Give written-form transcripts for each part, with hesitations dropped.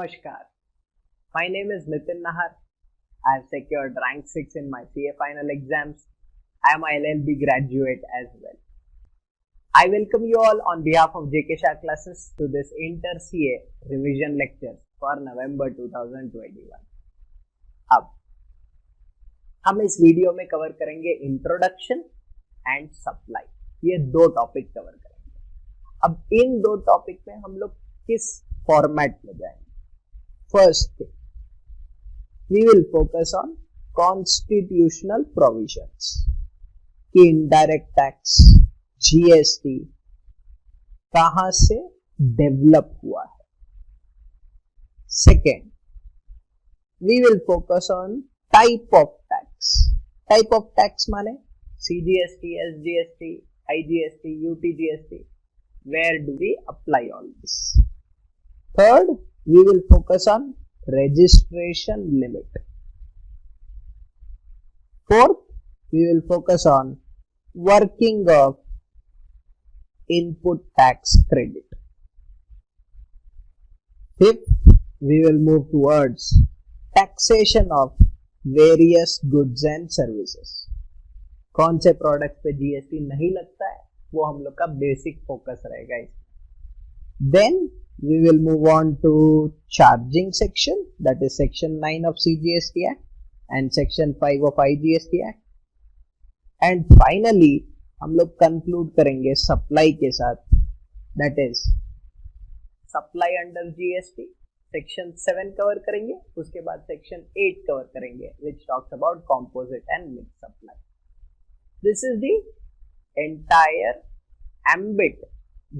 Namaskar. My name is Nitin Nahar. I have secured rank 6 in my CA final exams. I am a LLB graduate as well. I welcome you all on behalf of JK Shah classes to this Inter CA revision lecture for November 2021. अब हम इस video में cover करेंगे introduction and supply, ये दो topic cover करेंगे। अब इन दो टॉपिक में हम लोग किस फॉर्मेट में जाएंगे? First, we will focus on constitutional provisions कि इनडायरेक्ट टैक्स जीएसटी कहां से डेवलप हुआ है। Second, we will focus on type of tax. Type of tax माने CGST, SGST, IGST, UTGST, where do we apply all this? Third, we will focus on registration limit. Fourth, we will focus on working of input tax credit. Fifth, we will move towards taxation of various goods and services. कौन से product पे GST नहीं लगता है वो हम लोग का बेसिक फोकस रहेगा इसमें। Then we will move on to charging section, that is section 9 of CGST act and section 5 of IGST act. And finally हम लोग कंक्लूड करेंगे सप्लाई के साथ, that is supply under GST section 7 cover करेंगे, उसके बाद सेक्शन 8 कवर करेंगे which talks about composite and mix supply. This is the entire ambit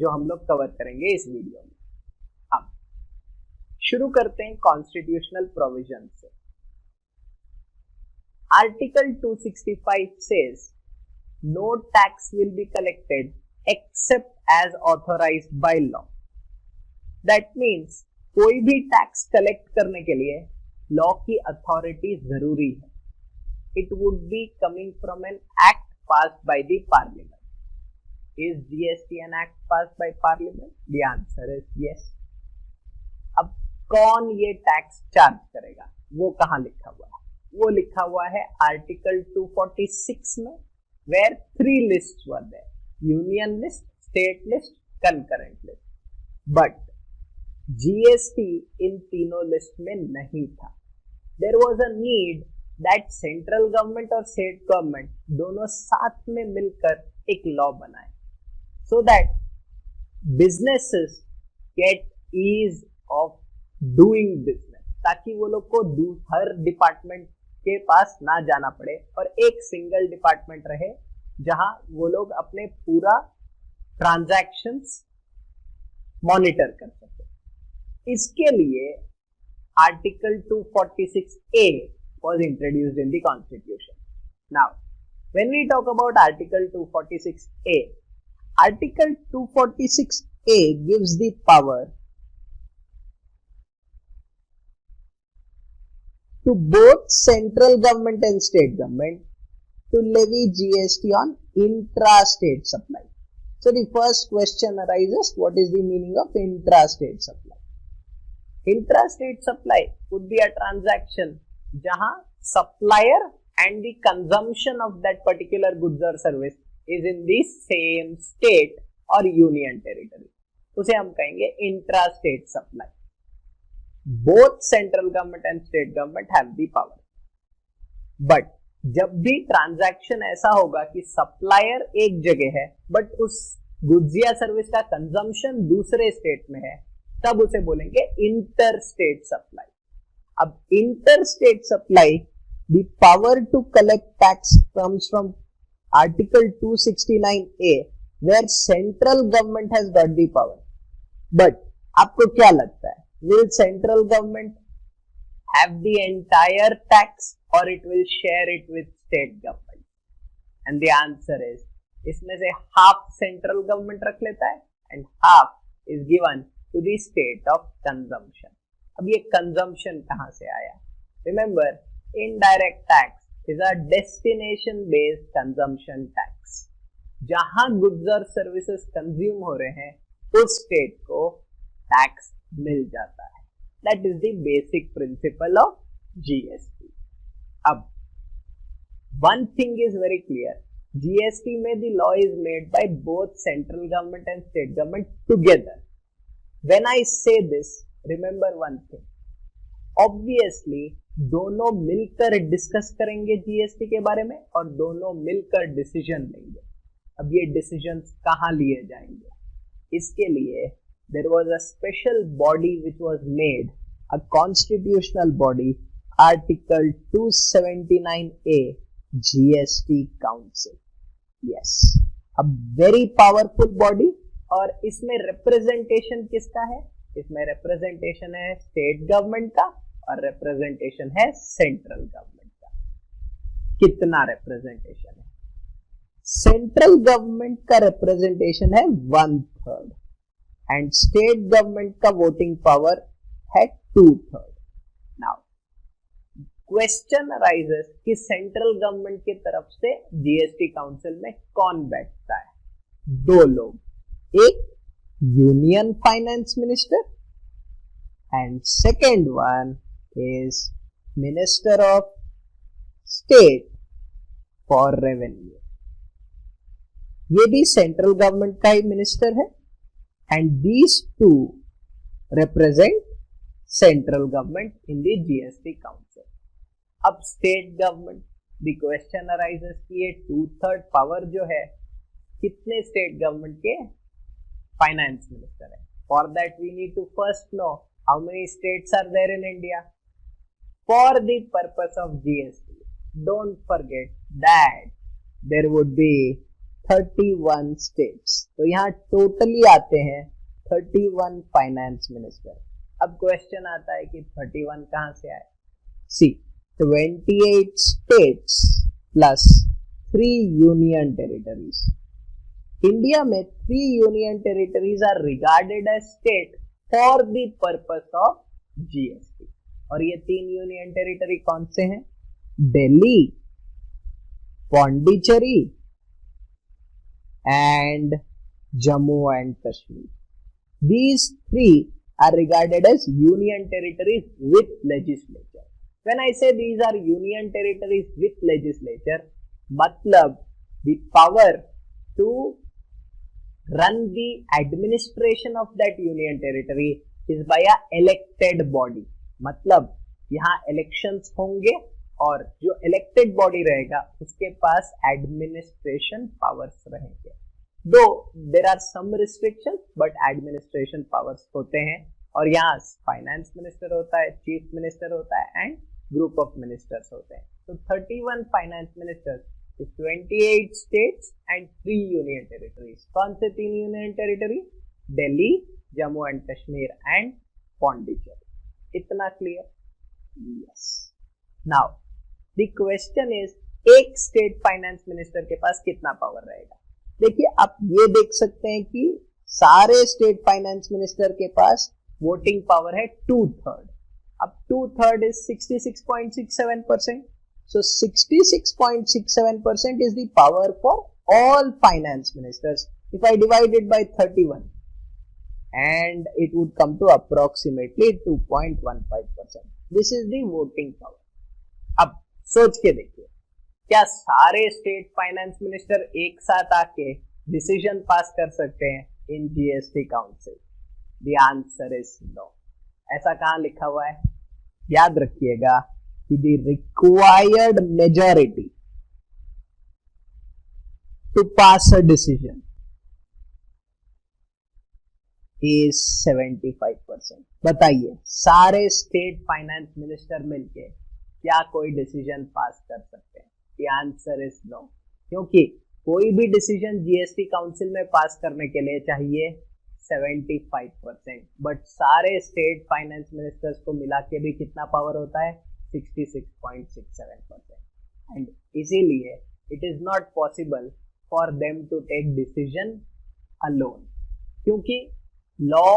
जो हम लोग कवर करेंगे इस वीडियो में। अब शुरू करते हैं कॉन्स्टिट्यूशनल प्रोविजन से। Article 265 says no tax will be collected except as authorised by law. That means कोई भी टैक्स कलेक्ट करने के लिए लॉ की अथॉरिटी जरूरी है। It would be coming from an act passed by the parliament. Is GST an act passed by parliament? The answer is yes. अब कौन ये टैक्स चार्ज करेगा वो कहाँ लिखा हुआ है? वो लिखा हुआ है आर्टिकल 246 में, where 3 lists were there: union list, state list, concurrent list. But GST इन तीनों लिस्ट में नहीं था। There was a need that central government और स्टेट गवर्नमेंट दोनों साथ में मिलकर एक लॉ बनाए so that businesses get ease of doing business, ताकि वो लोग को हर डिपार्टमेंट के पास ना जाना पड़े और एक सिंगल डिपार्टमेंट रहे जहां वो लोग अपने पूरा ट्रांजैक्शंस मॉनिटर कर सके। इसके लिए article 246A was introduced in the constitution. Now, when we talk about article 246A, article 246A gives the power to both central government and state government to levy GST on intra-state supply. So the first question arises, what is the meaning of intra-state supply? Intra-state supply would be a transaction जहां supplier and the consumption of that particular goods और service is in the same state और union territory, उसे हम कहेंगे intra state supply. Both central government and state government have the power. But जब भी transaction ऐसा होगा कि सप्लायर एक जगह है बट उस गुड्स या सर्विस का कंजम्पशन दूसरे स्टेट में है, तब उसे बोलेंगे इंटर स्टेट सप्लाई। अब interstate supply, the power to collect tax comes from Article 269A, where central government has got the power. But आपको क्या लगता है, will central government have the entire tax or it will share it with state government? And the answer is, इसमें से half central government रख लेता है and half is given to the state of consumption. अब ये consumption कहां से आया? Remember, indirect tax is a destination based consumption tax. जहां गुड्स और सर्विसेज कंज्यूम हो रहे हैं उस स्टेट को टैक्स मिल जाता है। That is the basic principle of GST. अब one thing is very clear. GST में the law is made by both central government and state government together. When I say this, remember one thing. Obviously, दोनों मिलकर discuss करेंगे GST के बारे में और दोनों मिलकर डिसीजन लेंगे. अब ये डिसीजंस कहाँ लिए जाएंगे? इसके लिए there was a special body which was made, a constitutional body, Article 279A, GST Council. Yes, a very powerful body. और इसमें रिप्रेजेंटेशन किसका है? इसमें रिप्रेजेंटेशन है स्टेट गवर्नमेंट का और रिप्रेजेंटेशन है सेंट्रल गवर्नमेंट का. कितना रिप्रेजेंटेशन है? सेंट्रल गवर्नमेंट का रिप्रेजेंटेशन है 1/3 एंड स्टेट गवर्नमेंट का वोटिंग पावर है 2/3. नाउ क्वेश्चन अराइजेस कि सेंट्रल गवर्नमेंट की तरफ से जीएसटी काउंसिल में कौन बैठता है? दो लोग, एक union finance minister and second one is minister of state for revenue. ये भी सेंट्रल गवर्नमेंट का ही मिनिस्टर है and these two represent central government in the GST council. अब state government, the question arises कि ये 2/3 पावर जो है कितने स्टेट गवर्नमेंट के फाइनेंस मिनिस्टर है? For that we need to first know how many states are there in India. For the purpose of GST, don't forget that there would be 31 states. तो यहाँ totally आते हैं 31 finance minister. अब question आता है कि 31 कहां से आए? सी 28 states plus 3 union territories. India में 3 union territories are regarded as state for the purpose of GST. और ये 3 union territory कौन से हैं? Delhi, Pondicherry and Jammu and Kashmir. These 3 are regarded as union territories with legislature. When I say these are union territories with legislature, matlab the power to run the administration of that union territory is by a elected body. matlab यहाँ elections होंगे और जो elected body रहेगा उसके पास administration powers रहेंगे. Though there are some restrictions, but administration powers होते हैं. और यहाँ फाइनेंस मिनिस्टर होता है, चीफ मिनिस्टर होता है एंड ग्रुप ऑफ मिनिस्टर्स होते हैं. तो 31 finance ministers, 28 states and 3 union territories. कौन से 3 union territory? Delhi, Jammu and Kashmir and Pondicherry. इतना clear? Yes. Now the question is, एक स्टेट फाइनेंस मिनिस्टर के पास कितना पावर रहेगा? देखिए, आप ये देख सकते हैं कि सारे स्टेट फाइनेंस मिनिस्टर के पास वोटिंग पावर है 2/3. अब 2/3 is 66.67%. So 66.67% is the power for all finance ministers. If I divide it by 31, and it would come to approximately 2.15%. This is the voting power. अब सोच के देखिए, क्या सारे स्टेट फाइनेंस मिनिस्टर एक साथ आके डिसीजन पास कर सकते हैं in GST council? The answer is no. ऐसा कहां लिखा हुआ है? याद रखिएगा कि the required majority to pass a decision is 75%. बताइए, सारे स्टेट फाइनेंस मिनिस्टर मिलके क्या कोई डिसीजन पास कर सकते हैं? The answer is no. क्योंकि कोई भी डिसीजन जीएसटी काउंसिल में पास करने के लिए चाहिए 75%, बट सारे स्टेट फाइनेंस मिनिस्टर्स को मिला के भी कितना पावर होता है? 66.67%. एंड इसीलिए it is not possible for them to take decision alone. क्योंकि लॉ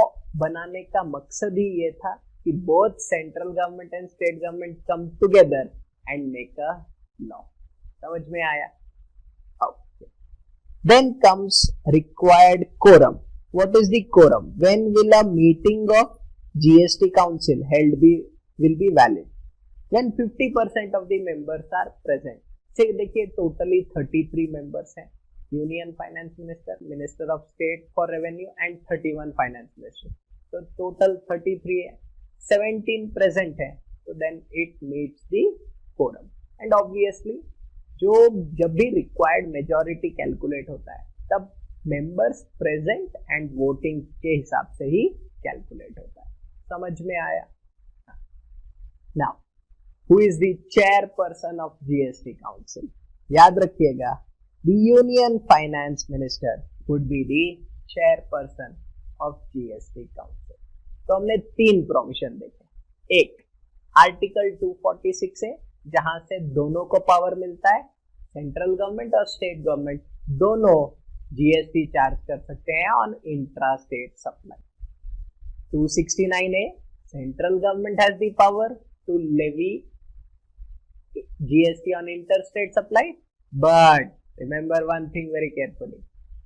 बनाने का मकसद ही ये था कि both central government and state government come together and make a law. समझ में आया? Okay. Then comes required quorum. What is the quorum? When will a meeting of GST Council will be valid when 50% of the members are present. से देखिए totally 33 members हैं, union finance minister, minister of state for revenue and 31 finance minister, तो total 33 है, 17 present है, तो then it meets the quorum. And obviously जब भी required majority calculate होता है तब मेंबर्स प्रेजेंट एंड वोटिंग के हिसाब से ही कैलकुलेट होता है. समझ में आया? Now who is the chairperson of GST council? याद रखिएगा, the union finance minister would be the chairperson of GST council. तो हमने 3 प्रोविजन देखे. एक आर्टिकल 246 है जहां से दोनों को पावर मिलता है, सेंट्रल गवर्नमेंट और स्टेट गवर्नमेंट दोनों जीएसटी चार्ज कर सकते हैं ऑन इंट्रा स्टेट सप्लाई. 269 है, central government has the power to levy GST on interstate supply, but remember one thing very carefully,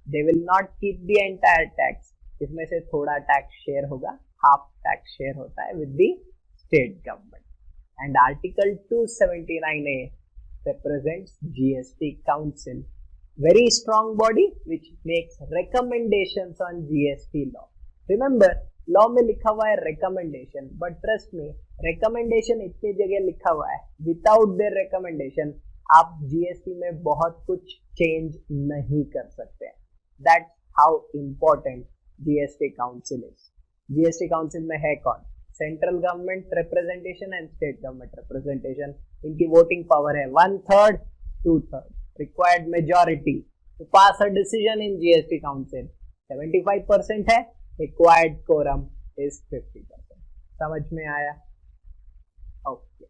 they will not keep the entire tax. इसमें से थोड़ा tax share होगा, half tax share होता है with the state government. And Article 279A represents GST Council, very strong body which makes recommendations on GST law. Remember, law में लिखा हुआ है रिकमेंडेशन, बट ट्रस्ट में रिकमेंडेशन इतनी जगह लिखा हुआ है, विदाउट देयर रिकमेंडेशन आप जीएसटी में बहुत कुछ चेंज नहीं कर सकते. That's how important GST council is. GST council में है कौन? Central government representation and state government representation. इनकी वोटिंग पावर है 1/3, 2/3. Required majority to pass a decision in GST council 75% है, required quorum is 50%. समझ में आया? Okay.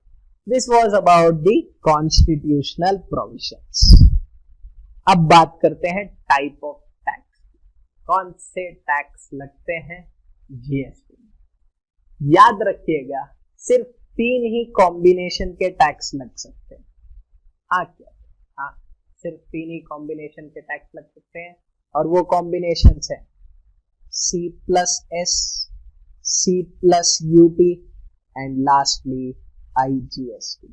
This was about the constitutional provisions. अब बात करते हैं टाइप ऑफ टैक्स. कौन से टैक्स लगते हैं जीएसटी में? याद रखिएगा, सिर्फ 3 ही कॉम्बिनेशन के टैक्स लग सकते हैं. हाँ, सिर्फ 3 ही कॉम्बिनेशन के टैक्स लग सकते हैं, और वो कॉम्बिनेशंस है C+S, C+UT and lastly IGST.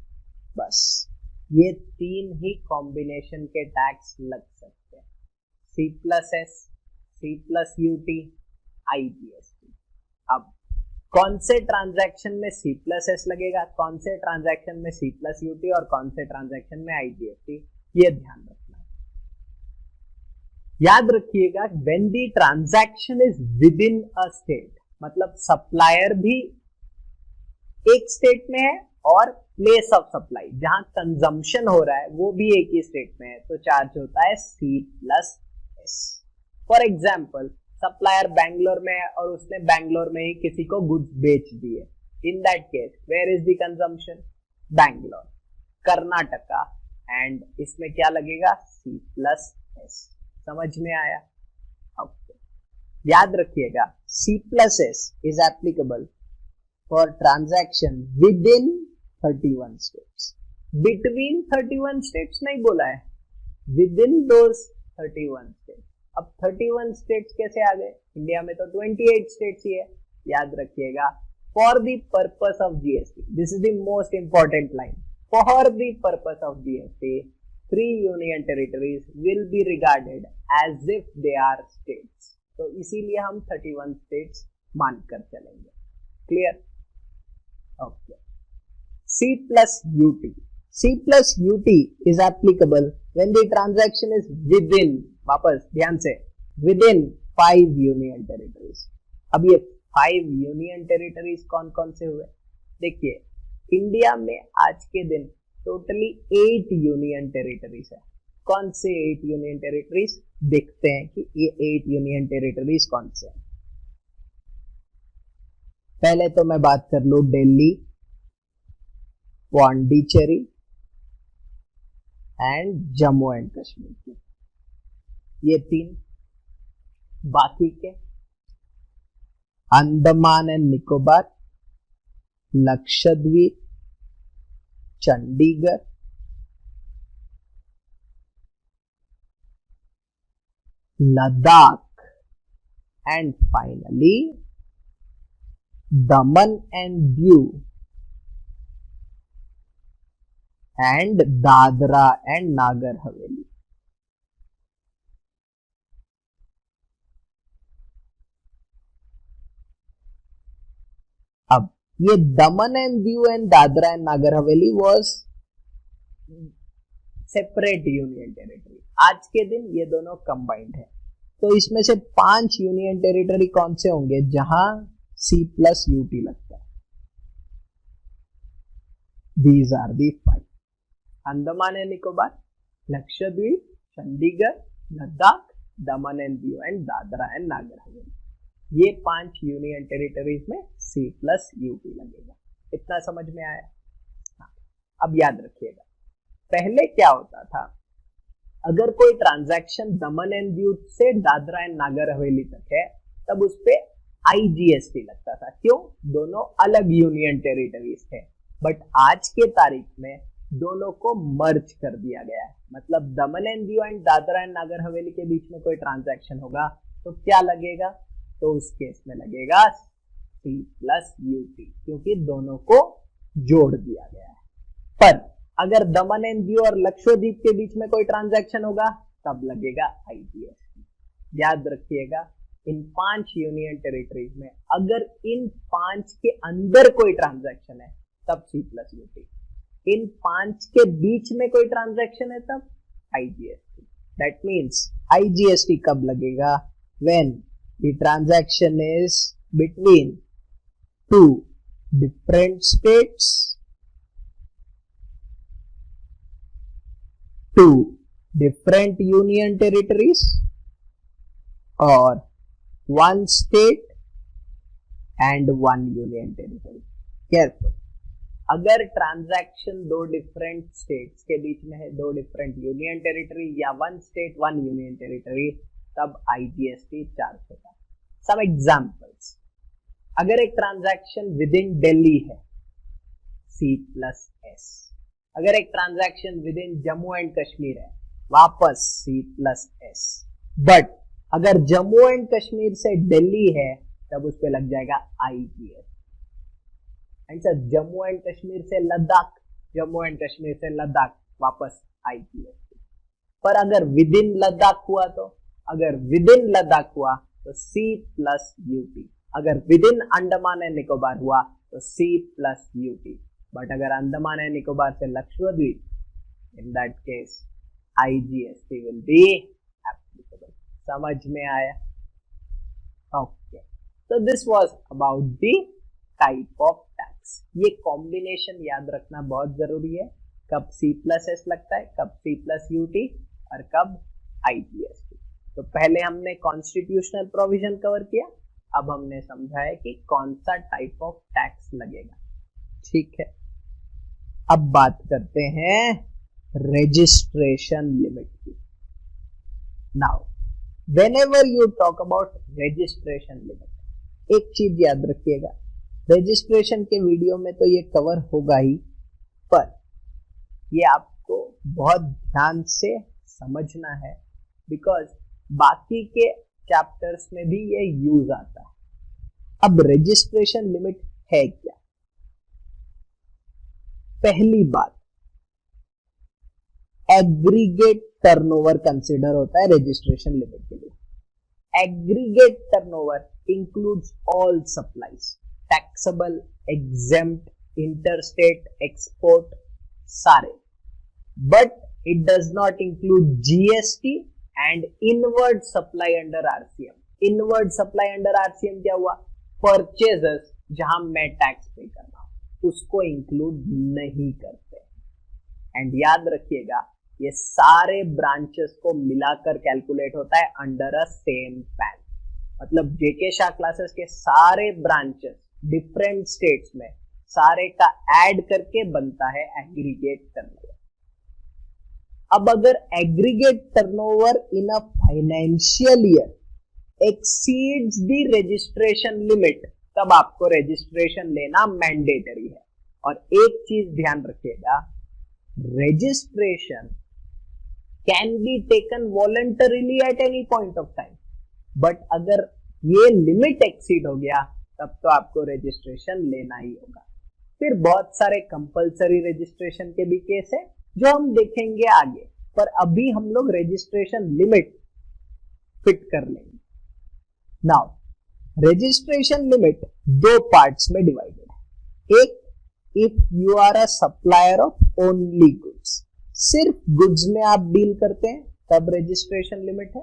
बस ये 3 ही कॉम्बिनेशन के टैक्स लग सकते हैं, C+S, C+UT, IGST. अब कौन से ट्रांजैक्शन में C+S लगेगा, कौन से ट्रांजैक्शन में C+UT और कौन से ट्रांजैक्शन में IGST, ये ध्यान रखना. याद रखिएगा, when the transaction is within a state, मतलब सप्लायर भी एक स्टेट में है और प्लेस ऑफ सप्लाई जहां कंजम्पशन हो रहा है वो भी एक ही स्टेट में है, तो चार्ज होता है C+S. For example, supplier Bangalore में है और उसने बैंगलोर में ही किसी को गुड्स बेच दिए. In that case where is the consumption? Bangalore, Karnataka, and इसमें क्या लगेगा? C+S. समझ में आया? ओके. याद रखिएगा, C+S is applicable for transaction within 31 states. Between 31 states नहीं बोला है, within those 31 states. अब 31 states कैसे आ गए? इंडिया में तो 28 states ही है. याद रखिएगा, for the purpose of GST, this is the most important line. For the purpose of GST, 3 union territories will be regarded as if they are states. तो इसीलिए हम 31 states मानकर चलेंगे. Clear? Okay. C+UT. C+UT is applicable when the transaction is within, वापस ध्यान से, within 5 union territories. अब ये 5 union territories कौन कौन से हुए? देखिए, इंडिया में आज के दिन टोटली 8 यूनियन टेरिटरीज है. कौन से 8 यूनियन टेरिटरीज? देखते हैं कि ये 8 यूनियन टेरिटरीज कौन से हैं. पहले तो मैं बात कर लूं दिल्ली, पौंडीचेरी एंड जम्मू एंड कश्मीर की. ये 3. बाकी के Andaman and Nicobar, Lakshadweep, Chandigarh, Ladakh and finally Daman and Diu and Dadra and Nagar Haveli. अब ये दमन and Diu and Dadra and Nagar Haveli was separate union territory. आज के दिन ये दोनों कंबाइंड है. तो इसमें से 5 यूनियन टेरिटरी कौन से होंगे जहां C प्लस यूटी लगता है. These are the 5. Andaman and Nicobar, Lakshadweep, Chandigarh, Ladakh, Daman and Diu and Dadra and Nagar Haveli. ये 5 यूनियन टेरिटरीज में C प्लस यूटी लगेगा. इतना समझ में आया. हाँ, अब याद रखिएगा पहले क्या होता था, अगर कोई ट्रांजैक्शन दमन एंड दीव से दादरा एंड नागर हवेली तक है तब उस पे IGST लगता था. क्यों? दोनों अलग यूनियन टेरिटरीज थे. बट आज के तारीख में दोनों को मर्ज कर दिया गया है. मतलब दमन and Diu and Dadra and Nagar हवेली के बीच में कोई ट्रांजैक्शन होगा तो क्या लगेगा, तो उस केस में लगेगा C प्लस यूटी, क्योंकि दोनों को जोड़ दिया गया है. पर अगर दमन एंड दीव और लक्षद्वीप के बीच में कोई ट्रांजैक्शन होगा तब लगेगा IGST. याद रखिएगा इन 5 यूनियन टेरिटरीज में अगर इन 5 के अंदर कोई ट्रांजैक्शन है तब C प्लस यूटी, इन 5 के बीच में कोई ट्रांजैक्शन है तब IGST. दैट मीन्स IGST कब लगेगा, when the transaction is between 2 different states, 2 different union territories, or 1 state and 1 union territory. Careful. अगर ट्रांजैक्शन 2 डिफरेंट स्टेट्स के बीच में है, 2 डिफरेंट यूनियन टेरिटरी या 1 स्टेट 1 यूनियन टेरिटरी, तब IGST चार्ज होगा. Some examples, अगर एक ट्रांजैक्शन विद इन दिल्ली है C प्लस S, अगर एक transaction with in Jammu and Kashmir है वापस C प्लस S, बट अगर जम्मू एंड कश्मीर से दिल्ली है तब उस पर लग जाएगा IGST. And sir Jammu and Kashmir से लद्दाख, जम्मू एंड कश्मीर से लद्दाख वापस IGST. पर अगर विद इन लद्दाख हुआ तो, अगर विद इन लद्दाख हुआ तो C प्लस यूटी, अगर with in Andaman and Nicobar हुआ तो C प्लस यूटी, बट अगर अंडमान एंड निकोबार से लक्षद्वीप, इन that case IGST will be applicable. समझ में आया? ओके, तो this was about the type of tax. ये कॉम्बिनेशन याद रखना बहुत जरूरी है, कब C प्लस S लगता है, कब C प्लस यूटी और कब IGST. तो पहले हमने कॉन्स्टिट्यूशनल प्रोविजन कवर किया, अब हमने समझा है कि कौन सा टाइप ऑफ टैक्स लगेगा. ठीक है, अब बात करते हैं रजिस्ट्रेशन लिमिट की. Now whenever you talk about registration limit, एक चीज याद रखिएगा, रजिस्ट्रेशन के वीडियो में तो ये कवर होगा ही, पर ये आपको बहुत ध्यान से समझना है, बिकॉज बाकी के चैप्टर्स में भी ये यूज आता है. अब रजिस्ट्रेशन लिमिट है क्या? पहली बात, एग्रीगेट टर्नओवर कंसीडर होता है रजिस्ट्रेशन लिमिट के लिए. Aggregate turnover includes all supplies, taxable, exempt, interstate, export, सारे, but it does not include GST and inward supply under RCM. Inward supply under RCM क्या हुआ? परचेजेस जहां मैं टैक्स पे कर रहा हूं उसको इंक्लूड नहीं करते. एंड याद रखिएगा ये सारे ब्रांचेस को मिलाकर कैलकुलेट होता है अंडर अ सेम पैन. मतलब जेके शाह क्लासेस के सारे ब्रांचेस डिफरेंट स्टेट्स में सारे का ऐड करके बनता है एग्रीगेट टर्नओवर. अब अगर aggregate turnover in a financial year exceeds the registration limit, तब आपको रजिस्ट्रेशन लेना मैंडेटरी है. और एक चीज ध्यान रखिएगा, registration can be taken voluntarily at any point of time, but अगर ये लिमिट एक्सीड हो गया तब तो आपको रजिस्ट्रेशन लेना ही होगा। फिर बहुत सारे कंपलसरी रजिस्ट्रेशन के भी केस है जो हम देखेंगे आगे, पर अभी हम लोग रजिस्ट्रेशन लिमिट फिट कर लेंगे। नाउ रजिस्ट्रेशन लिमिट दो पार्ट्स में डिवाइडेड है। एक, if you are a supplier of only goods, सिर्फ गुड्स में आप डील करते हैं तब रजिस्ट्रेशन लिमिट है।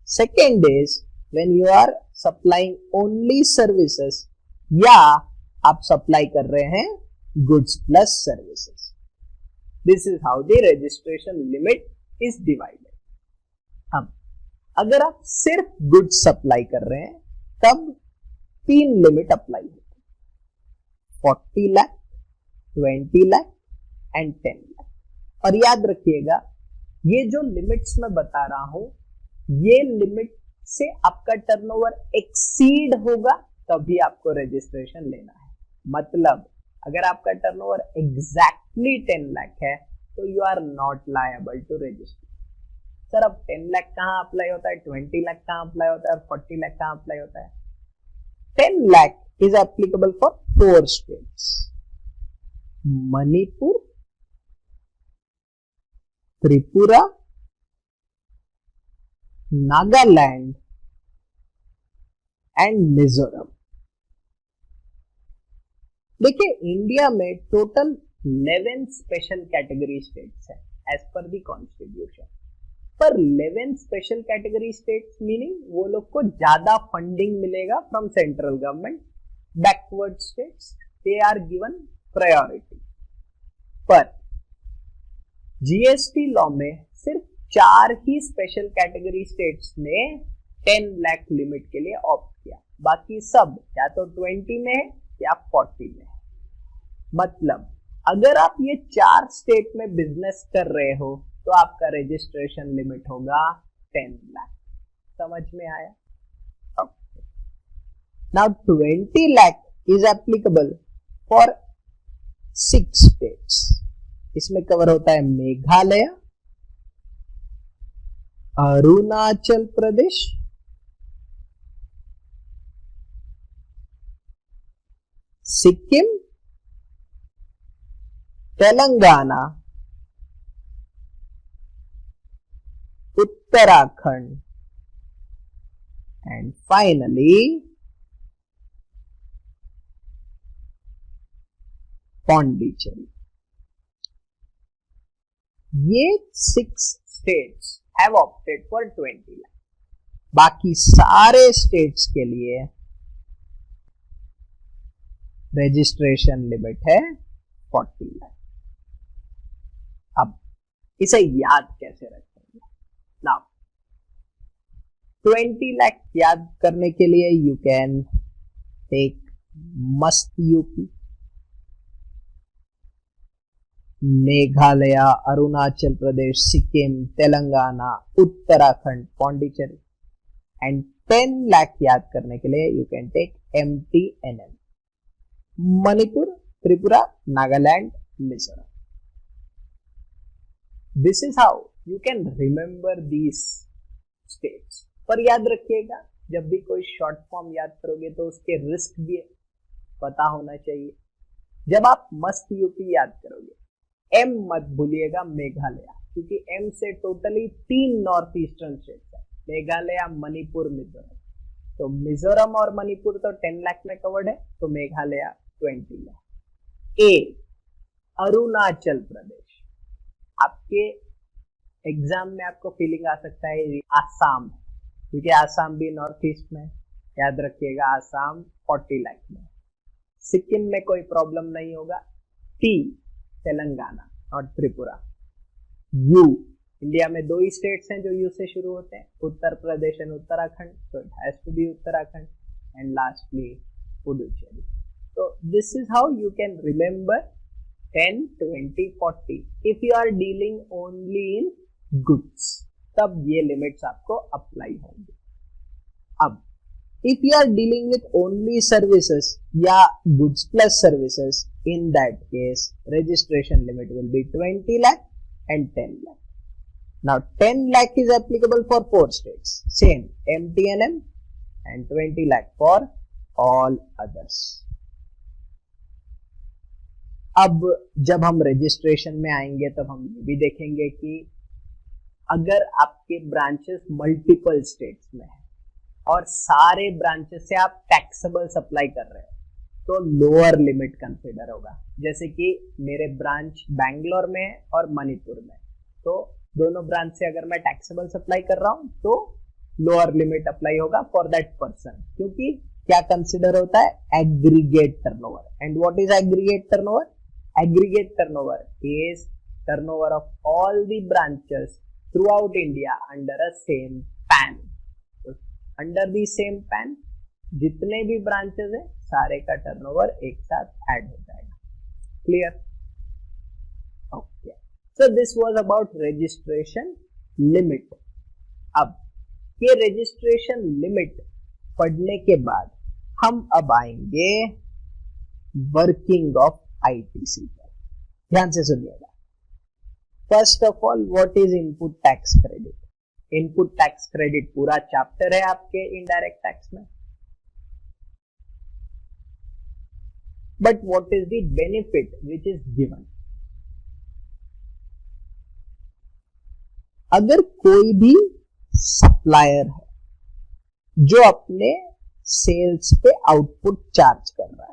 Second is when you are supplying only services, या आप सप्लाई कर रहे हैं goods plus services. This is how the registration limit is divided. अब अगर आप सिर्फ गुड्स सप्लाई कर रहे हैं तब तीन लिमिट अप्लाई होती है, 40 लाख, 20 लाख एंड 10 लाख। और याद रखिएगा ये जो लिमिट्स मैं बता रहा हूं, ये लिमिट से आपका टर्नओवर एक्सीड होगा तभी आपको रजिस्ट्रेशन लेना है। मतलब अगर आपका टर्नओवर एग्जैक्टली 10 लाख है तो you are not liable to register. Sir अब 10 लाख कहां अप्लाई होता है, 20 लाख कहां अप्लाई होता है और 40 लाख कहां अप्लाई होता है? 10 lakh is applicable for 4 states, Manipur, Tripura, Nagaland and Mizoram. देखिए इंडिया में टोटल 11 स्पेशल कैटेगरी स्टेट्स है एज पर दी कॉन्स्टिट्यूशन, पर 11 स्पेशल कैटेगरी स्टेट्स मीनिंग वो लोग को ज्यादा फंडिंग मिलेगा from central government. Backward states they are given priority. पर जीएसटी लॉ में सिर्फ 4 ही स्पेशल कैटेगरी स्टेट्स ने 10 लाख लिमिट के लिए ऑप्ट किया, बाकी सब या तो 20 में है या 40 में है। मतलब अगर आप ये 4 स्टेट में बिजनेस कर रहे हो तो आपका रजिस्ट्रेशन लिमिट होगा 10 लाख। समझ में आया? Now 20 lakh is applicable for 6 states. इसमें कवर होता है मेघालय, अरुणाचल प्रदेश, सिक्किम, तेलंगाना, उत्तराखंड एंड फाइनली पौंडीचेरी। ये 6 states have opted for 20 lakh. बाकी सारे स्टेट्स के लिए रजिस्ट्रेशन लिमिट है 40 लाख। अब इसे याद कैसे रखेंगे? नाउ 20 लाख याद करने के लिए यू कैन टेक मस्त यूपी, मेघालय, अरुणाचल प्रदेश, सिक्किम, तेलंगाना, उत्तराखंड, पौंडीचेरी। एंड 10 लाख याद करने के लिए you can take MTNL, Manipur, Tripura, Nagaland, Mizoram. This is how you can remember these states. पर याद रखिएगा जब भी कोई शॉर्ट फॉर्म याद करोगे तो उसके रिस्क भी पता होना चाहिए। जब आप मस्त यूपी याद करोगे, एम मत भूलिएगा मेघालय, क्योंकि एम से टोटली 3 नॉर्थ ईस्टर्न स्टेट्स है, मेघालय, मणिपुर, मिजोरम। तो मिजोरम और मणिपुर तो 10 लाख में कवर्ड है, तो मेघालय 20 लाख। ए, अरुणाचल प्रदेश। आपके एग्जाम में आपको फीलिंग आ सकता है आसाम, क्योंकि आसाम भी नॉर्थ ईस्ट में, याद रखिएगा आसाम 40 लाख में। सिक्किम में कोई प्रॉब्लम नहीं होगा। टी, तेलंगाना और त्रिपुरा। यू, इंडिया में 2 ही स्टेट्स हैं जो यू से शुरू होते हैं, उत्तर प्रदेश एंड उत्तराखंड, तो it has to be Uttarakhand. And lastly Puducherry. तो this is how you can remember 10, 20, 40 if you are dealing only in goods, तब ये लिमिट्स आपको अप्लाई होंगे। अब if you are dealing with only services या goods plus services, in that case registration limit will be 20 lakh and 10 lakh. Now 10 lakh is applicable for 4 states, same MTNM, and 20 lakh for all others. अब जब हम registration में आएंगे तब हम ये भी देखेंगे कि अगर आपके ब्रांचेस मल्टीपल स्टेट्स में है और सारे ब्रांचेस से आप टैक्सेबल सप्लाई कर रहे हो तो लोअर लिमिट कंसीडर होगा। जैसे कि मेरे ब्रांच बैंगलोर में है और मणिपुर में, तो दोनों ब्रांच से अगर मैं टैक्सेबल सप्लाई कर रहा हूं तो लोअर लिमिट अप्लाई होगा फॉर दैट पर्सन, क्योंकि क्या कंसीडर होता है, aggregate turnover. And what is aggregate turnover? Aggregate turnover is turnover of all the branches throughout India under a same pan. Under the same pan जितने भी branches है सारे का टर्नओवर एक साथ ऐड हो जाएगा। Clear? Okay, so this was about registration limit. अब ये रजिस्ट्रेशन लिमिट पढ़ने के बाद हम अब आएंगे वर्किंग ऑफ आईटीसी पर। ध्यान से सुनिएगा। First of all, what is input tax credit? Input tax credit पूरा चैप्टर है आपके इनडायरेक्ट टैक्स में। But what is the benefit which is given? अगर कोई भी सप्लायर है जो अपने सेल्स पे आउटपुट चार्ज कर रहा है,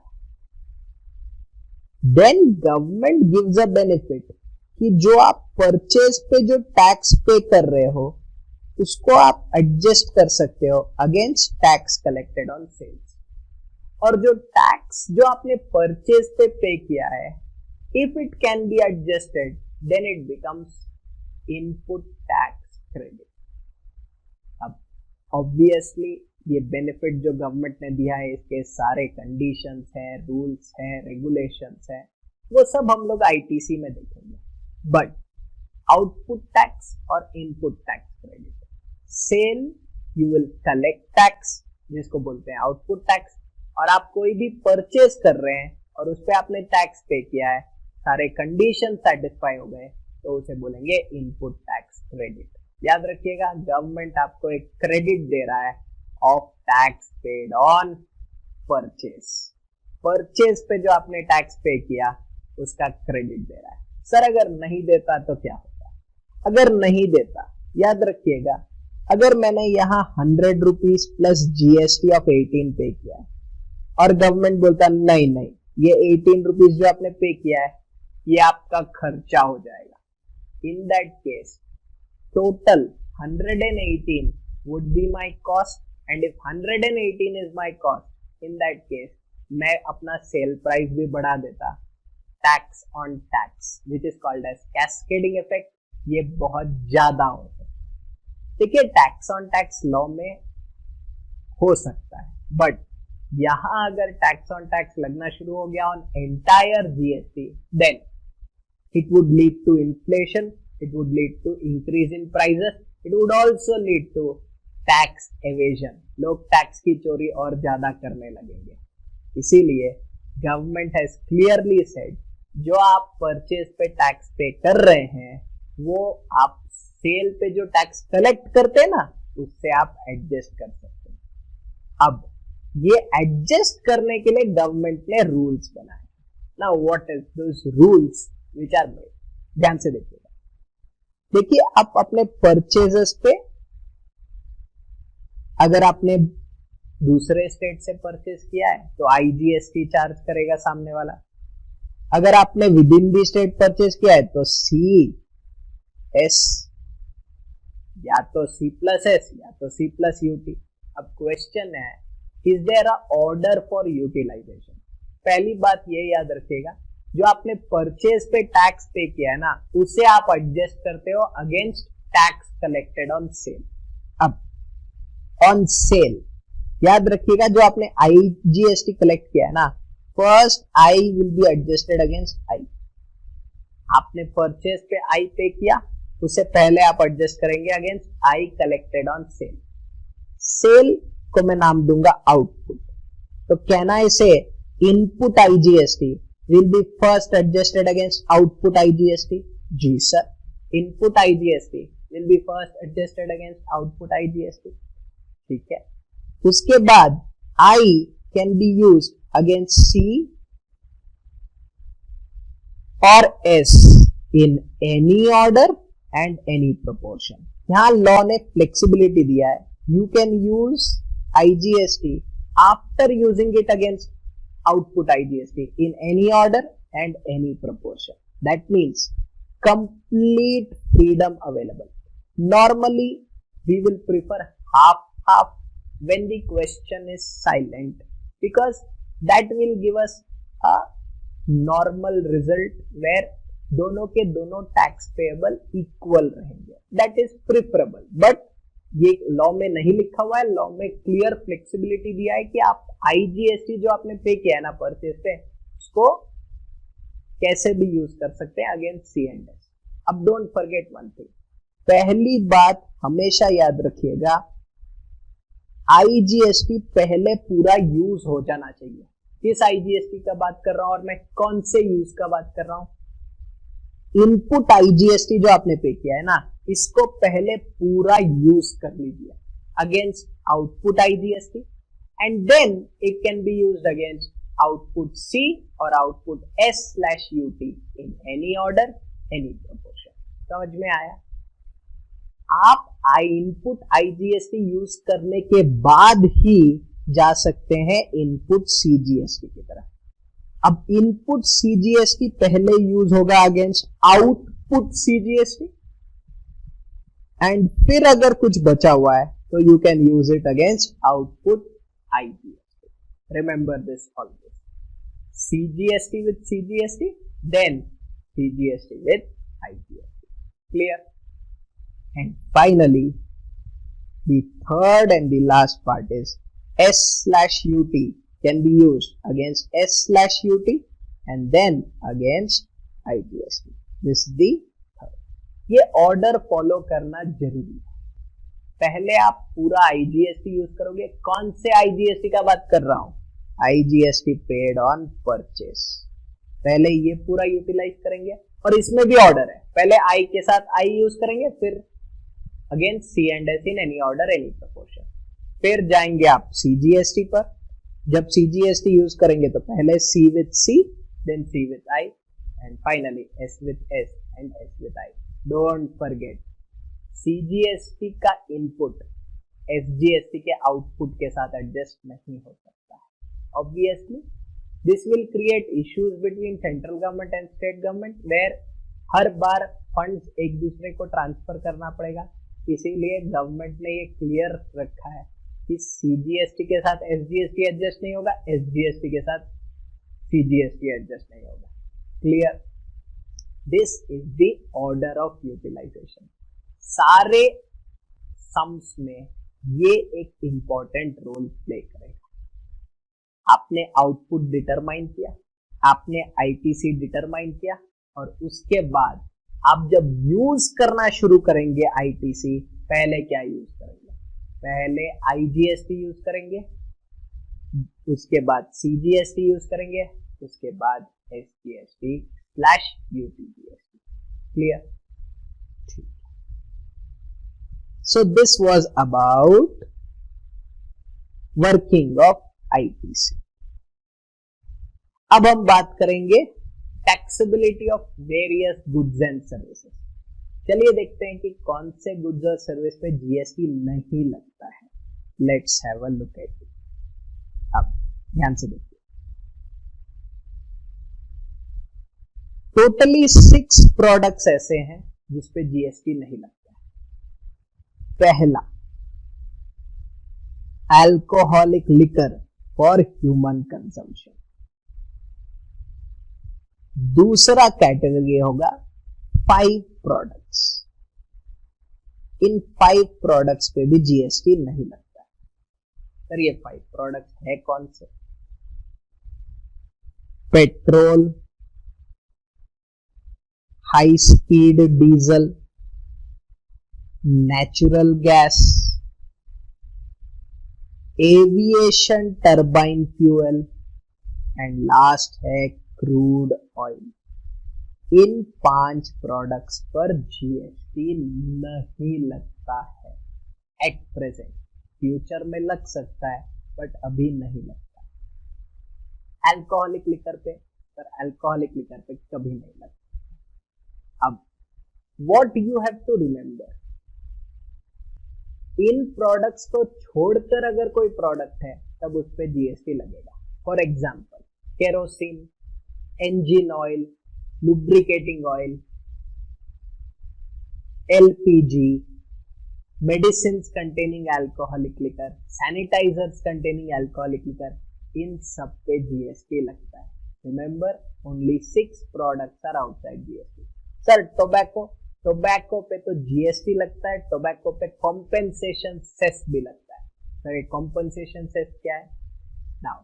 then government gives a benefit कि जो आप परचेज पे जो टैक्स पे कर रहे हो उसको आप एडजस्ट कर सकते हो against tax collected on sales. और जो टैक्स जो आपने परचेज पे किया है, if it can be adjusted then it becomes input tax credit. अब ऑब्वियसली ये बेनिफिट जो गवर्नमेंट ने दिया है इसके सारे कंडीशंस है, रूल्स है, रेगुलेशंस है, वो सब हम लोग आईटीसी में देखेंगे। बट आउटपुट टैक्स और input tax credit, sale you will collect tax जिसको बोलते हैं आउटपुट टैक्स, और आप कोई भी परचेज कर रहे हैं और उस पर आपने टैक्स पे किया है, सारे कंडीशन सेटिस्फाई हो गए तो उसे बोलेंगे इनपुट टैक्स क्रेडिट। याद रखिएगा, गवर्नमेंट आपको एक क्रेडिट दे रहा है of tax paid on purchase. Purchase पे जो आपने टैक्स पे किया उसका क्रेडिट दे रहा है। सर अगर नहीं देता तो क्या होता? अगर नहीं देता, याद रखिएगा, अगर मैंने यहाँ 100 रुपीज प्लस जीएसटी ऑफ 18 पे किया है और गवर्नमेंट बोलता नहीं नहीं ये 18 रुपीज जो आपने पे किया है ये आपका खर्चा हो जाएगा, इन that case total 118 would be my cost, and if 118 is my cost, in that case मैं अपना सेल प्राइस भी बढ़ा देता। Tax on tax which is called as cascading effect, ये बहुत ज्यादा हो सकता है। देखिए टैक्स ऑन टैक्स लॉ में हो सकता है, बट यहां अगर टैक्स ऑन टैक्स लगना शुरू हो गया on entire GST, then it would lead to inflation, it would lead to increase in prices, it would also lead to tax evasion। लोग टैक्स की चोरी और ज्यादा करने लगेंगे। इसीलिए गवर्नमेंट हैज क्लियरली सेड जो आप परचेज पे टैक्स पे कर रहे हैं वो आप सेल पे जो टैक्स कलेक्ट करते हैं ना उससे आप एडजस्ट कर सकते हैं। अब ये एडजस्ट करने के लिए गवर्नमेंट ने रूल्स बनाए। Now what is those rules which are made? ध्यान से देखिएगा। देखिए आप अपने परचेजेस पे, अगर आपने दूसरे स्टेट से परचेज किया है तो आईजीएसटी चार्ज करेगा सामने वाला। अगर आपने with in the state purchase किया है तो CS, या तो C+S या तो C+UT। अब क्वेश्चन है, is there a order for utilization? पहली बात ये याद रखिएगा, जो आपने परचेज पे टैक्स पे किया है ना उसे आप एडजस्ट करते हो against tax collected on sale. अब ऑन सेल याद रखिएगा, जो आपने आईजीएसटी कलेक्ट किया है ना, first I will be adjusted against I. आपने परचेज पे आई पे किया, उससे पहले आप एडजस्ट करेंगे against I collected on sale. Sale को मैं नाम दूंगा आउटपुट, तो कहना इसे input IGST will be first adjusted against output IGST? जी sir, input IGST will be first adjusted against output IGST। ठीक है, उसके बाद I can be used against C or S in any order and any proportion. यहाँ law ने flexibility दिया है. You can use IGST after using it against output IGST in any order and any proportion. That means complete freedom available. Normally we will prefer half when the question is silent, because that will give us a normal result where दोनों के दोनों tax payable equal रहेंगे. That is preferable. But ये law में नहीं लिखा हुआ है. लॉ में क्लियर फ्लेक्सिबिलिटी दिया है कि आप आईजीएसटी जो आपने पे किया है ना परचेज पे, उसको कैसे भी यूज कर सकते हैं अगेंस्ट सी एंड एस. अब डोंट फॉरगेट वन थिंग. पहली बात हमेशा याद रखिएगा, आईजीएसटी पहले पूरा यूज हो जाना चाहिए. किस आईजीएसटी का बात कर रहा हूं और मैं कौन से यूज का बात कर रहा हूं? इनपुट आईजीएसटी जो आपने पे किया है ना, इसको पहले पूरा यूज कर लीजिए against output IGST, and then it can be used against output C और output S/UT in any order any proportion. समझ में आया? आप इनपुट आईजीएसटी यूज करने के बाद ही जा सकते हैं इनपुट सीजीएसटी की तरफ. अब इनपुट सीजीएसटी पहले यूज होगा अगेंस्ट आउटपुट सीजीएसटी, एंड फिर अगर कुछ बचा हुआ है तो you can use it against output IGST. Remember this always. CGST with CGST, then CGST with IGST. Clear? And finally the third and the last part is S/UT can be used against S/UT and then against IGST. This is the third. ये order follow करना जरूरी है. पहले आप पूरा IGST use करोगे. कौन से IGST का बात कर रहा हूं? IGST paid on purchase. पहले ये पूरा यूटिलाइज करेंगे और इसमें भी ऑर्डर है. पहले I के साथ I यूज करेंगे, फिर against C and S in any order any proportion. फिर जाएंगे आप सीजीएसटी पर. जब सीजीएसटी यूज करेंगे तो पहले C with C, then C with I, and finally S with S and S with I. Don't forget, CGST का input SGST के आउटपुट के साथ एडजस्ट नहीं हो सकता है. Obviously this will create issues between central government and state government, where हर बार फंड्स एक दूसरे को ट्रांसफर करना पड़ेगा. इसीलिए गवर्नमेंट ने ये क्लियर रखा है कि सीजीएसटी के साथ एसजीएसटी एडजस्ट नहीं होगा, एसजीएसटी के साथ सीजीएसटी एडजस्ट नहीं होगा. Clear? This is the order of utilization. सारे सम्स में ये एक इंपॉर्टेंट रोल प्ले करेगा. आपने आउटपुट डिटरमाइन किया, आपने आईटीसी डिटरमाइन किया, और उसके बाद आप जब यूज करना शुरू करेंगे आईटीसी, पहले क्या यूज करेंगे? पहले आईजीएसटी यूज करेंगे, उसके बाद सीजीएसटी यूज करेंगे, उसके बाद SGST/UTGST. क्लियर? ठीक. So this was about working of ITC. अब हम बात करेंगे taxability of various goods and services. चलिए देखते हैं कि कौन से गुड्स और सर्विस पे जीएसटी नहीं लगता है. Let's have a look at it. अब ध्यान से देखिए. टोटली 6 प्रोडक्ट्स ऐसे हैं जिसपे जीएसटी नहीं लगता है. पहला, alcoholic liquor for human consumption. दूसरा कैटेगरी होगा 5 प्रोडक्ट्स. इन 5 प्रोडक्ट्स पे भी जीएसटी नहीं लगता है. सर ये 5 प्रोडक्ट्स है कौन से? Petrol, high speed diesel, natural gas, aviation turbine fuel, and last है क्रूड ऑयल. इन 5 प्रोडक्ट्स पर जीएसटी नहीं लगता है एट प्रेजेंट. फ्यूचर में लग सकता है बट अभी नहीं लगता. अल्कोहलिक लिकर पे, पर अल्कोहलिक लिकर पे कभी नहीं लगता। अब what you have to remember, इन प्रोडक्ट्स को छोड़कर अगर कोई प्रोडक्ट है तब उस पे जीएसटी लगेगा। For example kerosene, engine oil, lubricating oil, LPG, medicine containing alcoholic liquor, sanitisers containing alcoholic liquor, इन सब पे जीएसटी लगता है। Remember only 6 products are outside GST. Sir tobacco पे तो जीएसटी लगता है, टोबैको पे कॉम्पेंसेशन सेस भी लगता है। सर ये कॉम्पेंसेशन सेस क्या है? Now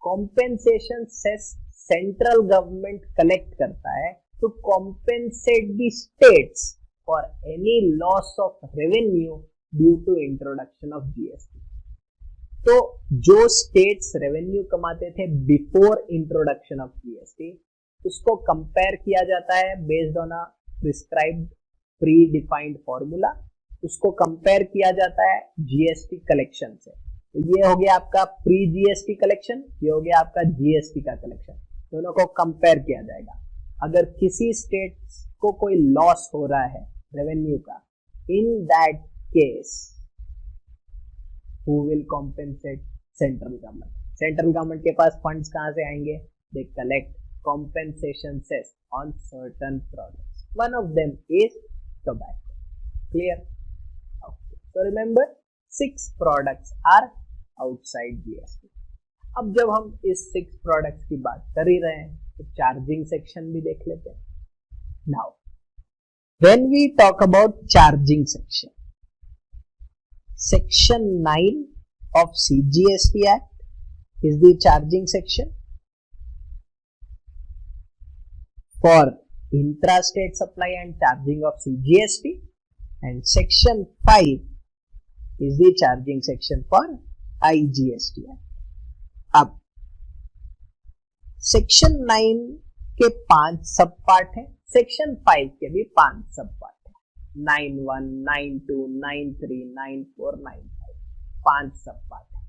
compensation cess central government collect करता है to compensate the states for any loss of revenue due to introduction of GST. तो जो स्टेट्स रेवेन्यू कमाते थे बिफोर इंट्रोडक्शन ऑफ जीएसटी, उसको कंपेयर किया जाता है based on a prescribed pre defined formula, उसको कंपेयर किया जाता है जीएसटी कलेक्शन से। तो ये हो गया आपका प्री जीएसटी कलेक्शन, ये हो गया आपका जीएसटी का कलेक्शन, दोनों को कंपेयर किया जाएगा। अगर किसी स्टेट को कोई लॉस हो रहा है रेवेन्यू का, इन that case who will compensate? Central government. Central government के पास फंड्स कहां से आएंगे? They collect compensation cess on certain products. One of them is tobacco. Clear? Okay. So remember, 6 products are outside GST. अब जब हम इस 6 products की बात कर ही रहे हैं तो चार्जिंग सेक्शन भी देख लेते हैं. Now, when we talk about charging section, Section 9 of CGST Act is the charging section. For intrastate supply and charging of CGST, and section 5 is the charging section for IGST. अब section 9 के 5 सब part है, section 5 के भी 5 सब part है, 9(1), 9(2), 9(3), 9(4), 9(5), 5 सब part है।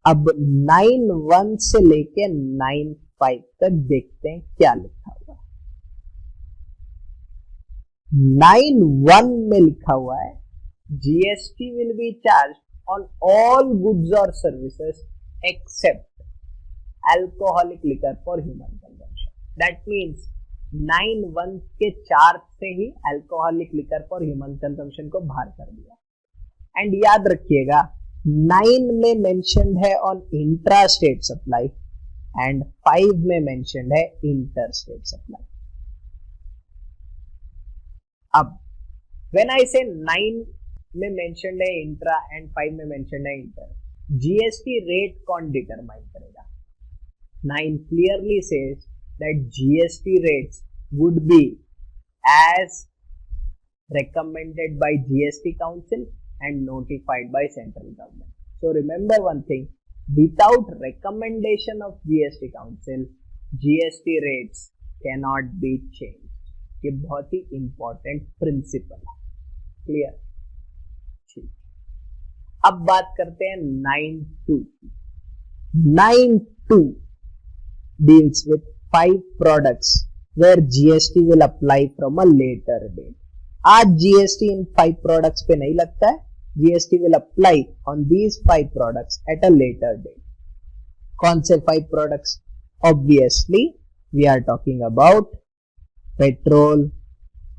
अब 9(1) से लेके 9(5) तक देखते हैं क्या लिखा हुआ है। 9(1) में लिखा हुआ है GST will be charged on all goods or services except alcoholic liquor for human consumption. That means 9(1) के चार्ज से ही alcoholic liquor for human consumption को बाहर कर दिया। एंड याद रखिएगा 9 में मेंशन्ड है ऑन इंट्रास्टेट सप्लाई एंड 5 में मेंशन्ड है इंटरस्टेट सप्लाई। अब व्हेन आई से 9 में मेंशन्ड है इंट्रा एंड 5 में मेंशन्ड है इंटर, जीएसटी रेट कौन डिटरमाइन करेगा? 9 clearly says that GST rates would be as recommended by GST Council and notified by central government. So remember one thing, without recommendation of GST Council, GST rates cannot be changed. ये बहुत ही important principle है। Clear? ठीक। अब बात करते हैं 9(2) की। 9(2) deals with 5 products where GST will apply from a later date. आज GST इन 5 products पे नहीं लगता है, GST will apply on these 5 products at a later date. कौन से 5 products? Obviously, we are talking about petrol,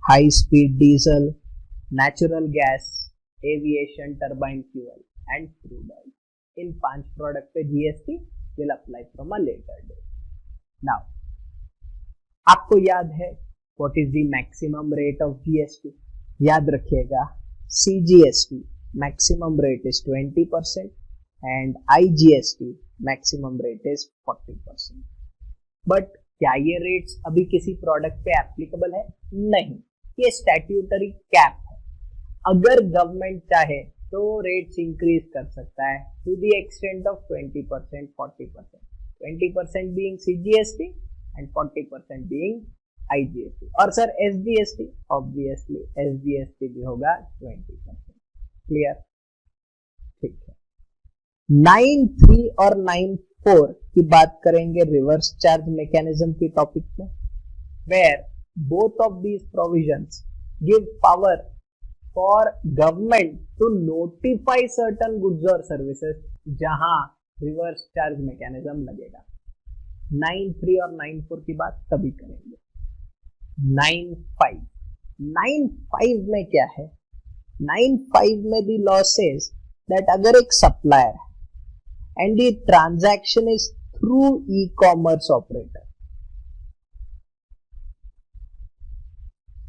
high speed diesel, natural gas, aviation turbine fuel and crude oil. In 5 product पे GST will apply from a later date. Now, आपको याद है what is the maximum rate of GST? याद रखिएगा CGST maximum rate is 20% and IGST maximum rate is 40%. But क्या ये rates अभी किसी प्रोडक्ट पे एप्लीकेबल है? नहीं, ये स्टैट्यूटरी कैप है। अगर गवर्नमेंट चाहे तो रेट्स इंक्रीज कर सकता है to the extent of 20%, 40%, 20% being CGST and 40% being IGST। और सर SGST, ऑब्वियसली SGST भी होगा 20%। क्लियर? ठीक है। 9(3) और 9(4) 4 की बात करेंगे रिवर्स चार्ज मैकेनिज्म की टॉपिक में, where both of these provisions give power for government to notify certain goods or services जहां रिवर्स चार्ज मैकेनिज्म लगेगा। 9.3 और 9.4 की बात तभी करेंगे। 9.5 में क्या है? 9.5 में दी लॉ सेज दैट अगर एक सप्लायर है and the transaction is through e-commerce operator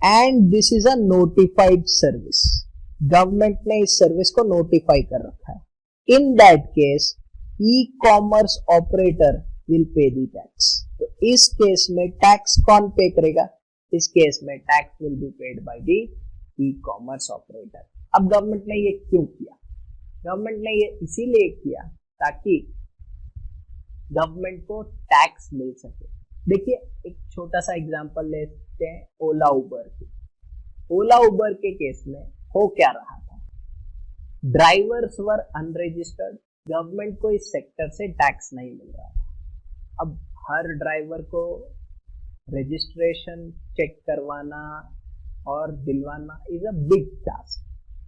and this is a notified service, government ने इस सर्विस को नोटिफाई कर रखा है, in that case e-commerce operator will pay the tax। तो इस केस में टैक्स कौन पे करेगा? इस केस में tax will be paid by the e-commerce operator। अब गवर्नमेंट ने ये क्यों किया? गवर्नमेंट ने ये इसीलिए किया ताकि गवर्नमेंट को टैक्स मिल सके। देखिए एक छोटा सा एग्जांपल लेते हैं ओला उबर की। ओला उबर के केस में हो क्या रहा था? ड्राइवर्स वर अनरजिस्टर्ड, गवर्नमेंट को इस सेक्टर से टैक्स नहीं मिल रहा था। अब हर ड्राइवर को रजिस्ट्रेशन चेक करवाना और दिलवाना इज अ बिग टास्क।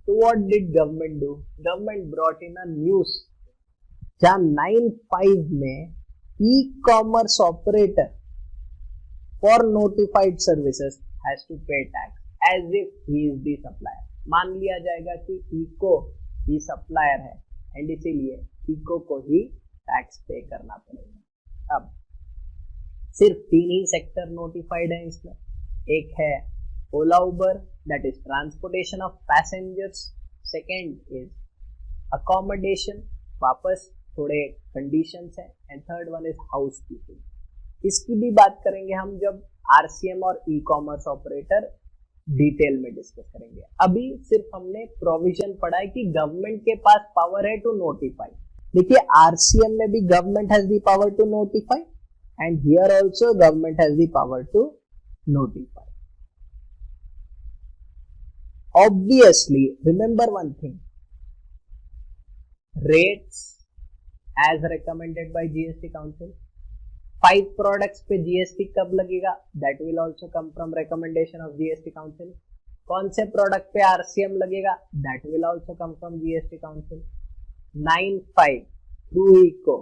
तो what did government do? Government brought in a news जहां 9.5 में e commerce operator for notified services has to pay tax as if he is the supplier. मान लिया जाएगा कि इको ही सप्लायर है and इसीलिए इको को ही टैक्स पे करना पड़ेगा। अब सिर्फ 3 ही सेक्टर नोटिफाइड है इसमें। एक है Ola Uber that is transportation of passengers, second is accommodation, वापस थोड़े कंडीशंस हैं, and third one is house keeping. इसकी भी बात करेंगे हम जब आरसीएम और ई कॉमर्स ऑपरेटर डिटेल में डिस्कस करेंगे। अभी सिर्फ हमने प्रोविजन पढ़ा है कि गवर्नमेंट के पास पावर है टू नोटिफाई। देखिए आरसीएम में भी government has the power to notify and here also government has the power to notify. Obviously remember one thing, rates as recommended by GST Council, 5 products पे GST कब लगेगा? That will also come from recommendation of GST Council। कौन से product पे RCM लगेगा? That will also come from GST Council। 9.5 through ECO,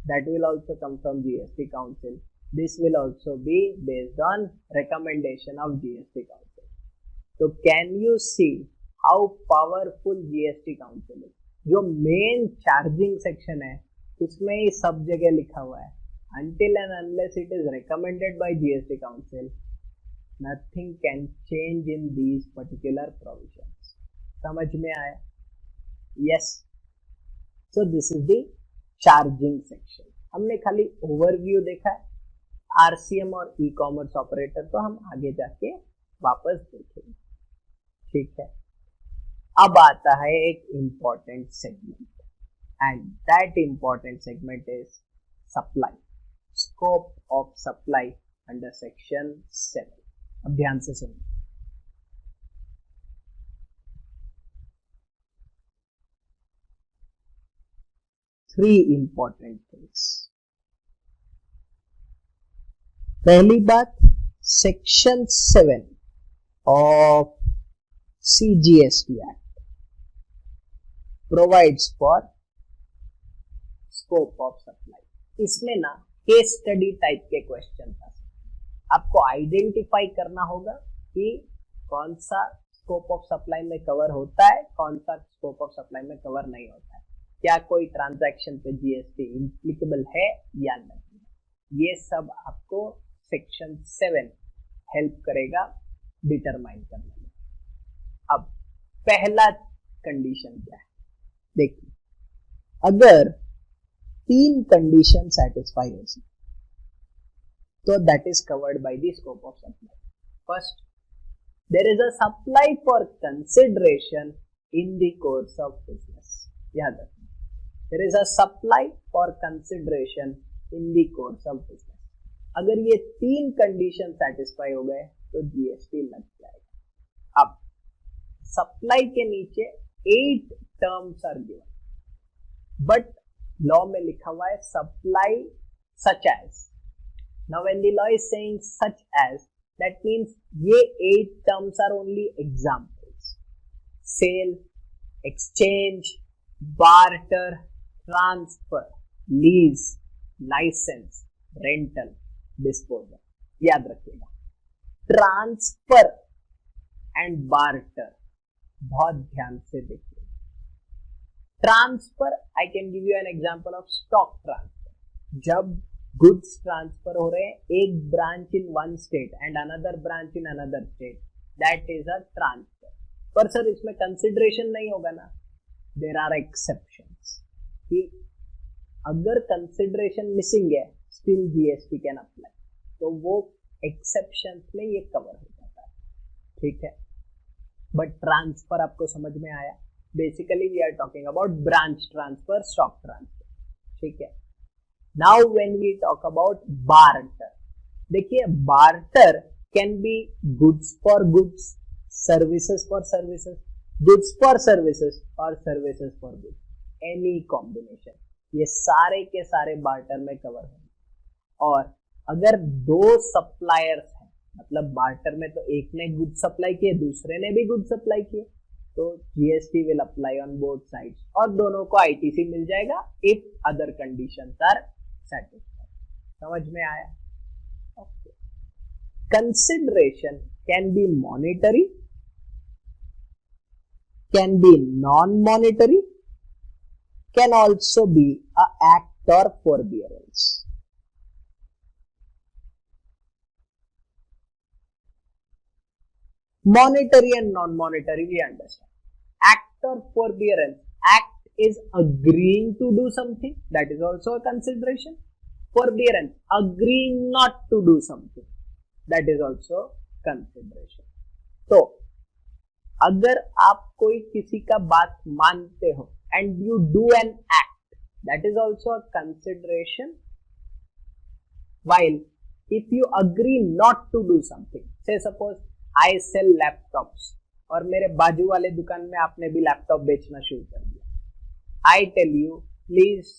that will also come from GST Council। This will also be based on recommendation of GST Council। So can you see how powerful GST Council is? जो main charging section है उसमें ही सब जगह लिखा हुआ है until and unless it is recommended by GST Council, nothing can change in these particular provisions। समझ में आया? Yes। So this is the charging section। हमने खाली ओवरव्यू देखा है आरसीएम और ई कॉमर्स ऑपरेटर, तो हम आगे जाके वापस देखेंगे। ठीक है, अब आता है एक important segment and that important segment is supply, scope of supply under section 7। अब ध्यान से सुनिए। Three important things. पहली बात, section 7 of CGST Act provides for scope of supply। इसमें ना केस स्टडी टाइप के क्वेश्चन आ सकते। आपको आइडेंटिफाई करना होगा कि कौन सा स्कोप ऑफ सप्लाई में कवर होता है, कौन सा स्कोप ऑफ सप्लाई में कवर नहीं होता है, क्या कोई ट्रांजैक्शन पे जीएसटी इम्प्लीकेबल है या नहीं। ये सब आपको सेक्शन 7 हेल्प करेगा डिटरमाइन करने में। अब पहला कंडीशन क्या है? देखिए, अगर 3 कंडीशन सेटिस्फाई हो तो that is covered by the scope of supply. First, there is a supply for consideration in the course of business. याद रखना, there is a supply for consideration in the course of business. अगर ये 3 condition satisfy हो गए तो GST लग जाएगा। अब सप्लाई के नीचे 8 terms are given, but law में लिखा हुआ है supply such as. Now when the law is saying such as, that means ये 8 terms are only examples. Sale, exchange, barter, transfer, lease, licence, rental, disposal. याद रखिएगा, transfer and barter बहुत ध्यान से देखिए. Transfer, I can give you an example of stock transfer. जब goods transfer हो रहे हैं एक branch in one state and another branch in another state, that is a transfer. पर सर इसमें कंसिडरेशन नहीं होगा ना. देयर आर एक्सेप्शंस कि अगर कंसिडरेशन मिसिंग है स्टिल जीएसटी कैन अप्लाई. तो वो एक्सेप्शंस में ये कवर हो जाता है. ठीक है, बट ट्रांसफर आपको समझ में आया. Basically we are talking about branch transfer, stock transfer. ठीक है. Now when we talk about barter, देखिए barter can be goods for goods, services for services, goods for services और services for goods. Any combination, ये सारे के सारे barter में cover होंगे. और अगर दो सप्लायर्स हैं, मतलब बार्टर में तो एक ने गुड सप्लाई किए, दूसरे ने भी गुड सप्लाई किए, तो GST will apply on both sides और दोनों को आईटीसी मिल जाएगा if other conditions are satisfied. समझ में आया? Okay. Consideration can be monetary, can be non monetary, can also be a act or forbearance. Monetary and non-monetary we understand. Act or forbearance. Act is agreeing to do something, that is also a consideration. Forbearance, agreeing not to do something, that is also consideration. तो अगर आप कोई किसी का बात मानते हो and you do an act, that is also a consideration. While if you agree not to do something, say suppose I sell laptops और मेरे बाजू वाले दुकान में आपने भी लैपटॉप बेचना शुरू कर दिया. I tell you, please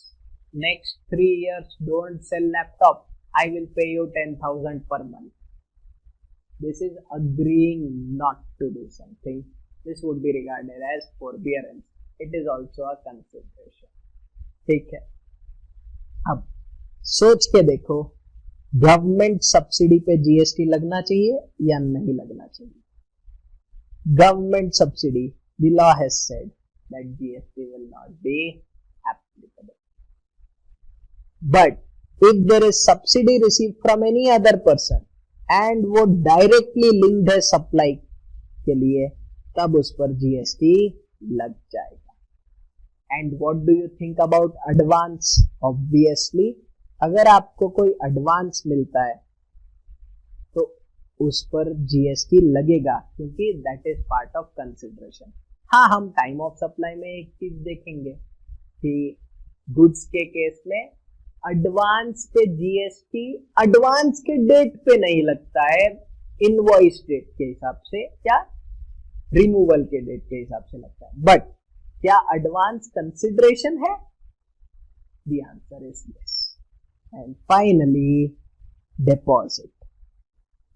next 3 years don't sell laptop, I will pay you 10,000 per month. This is agreeing not to do something. This would be regarded as forbearance. It is also a consideration. ठीक है. अब सोच के देखो, government subsidy पे GST लगना चाहिए या नहीं लगना चाहिए? Government subsidy, the law has said that GST will not be applicable. But if there is subsidy received from any other person and वो directly linked है सप्लाई के लिए, तब उस पर जीएसटी लग जाएगा. And what do you think about advance? Obviously, अगर आपको कोई एडवांस मिलता है तो उस पर जीएसटी लगेगा क्योंकि that is part of consideration. हाँ, हम टाइम ऑफ सप्लाई में एक चीज देखेंगे कि गुड्स के केस में एडवांस पे जीएसटी एडवांस के डेट पे नहीं लगता है, इनवॉइस डेट के हिसाब से या रिमूवल के डेट के हिसाब से लगता है. बट क्या एडवांस कंसिडरेशन है? The answer is yes. And finally deposit.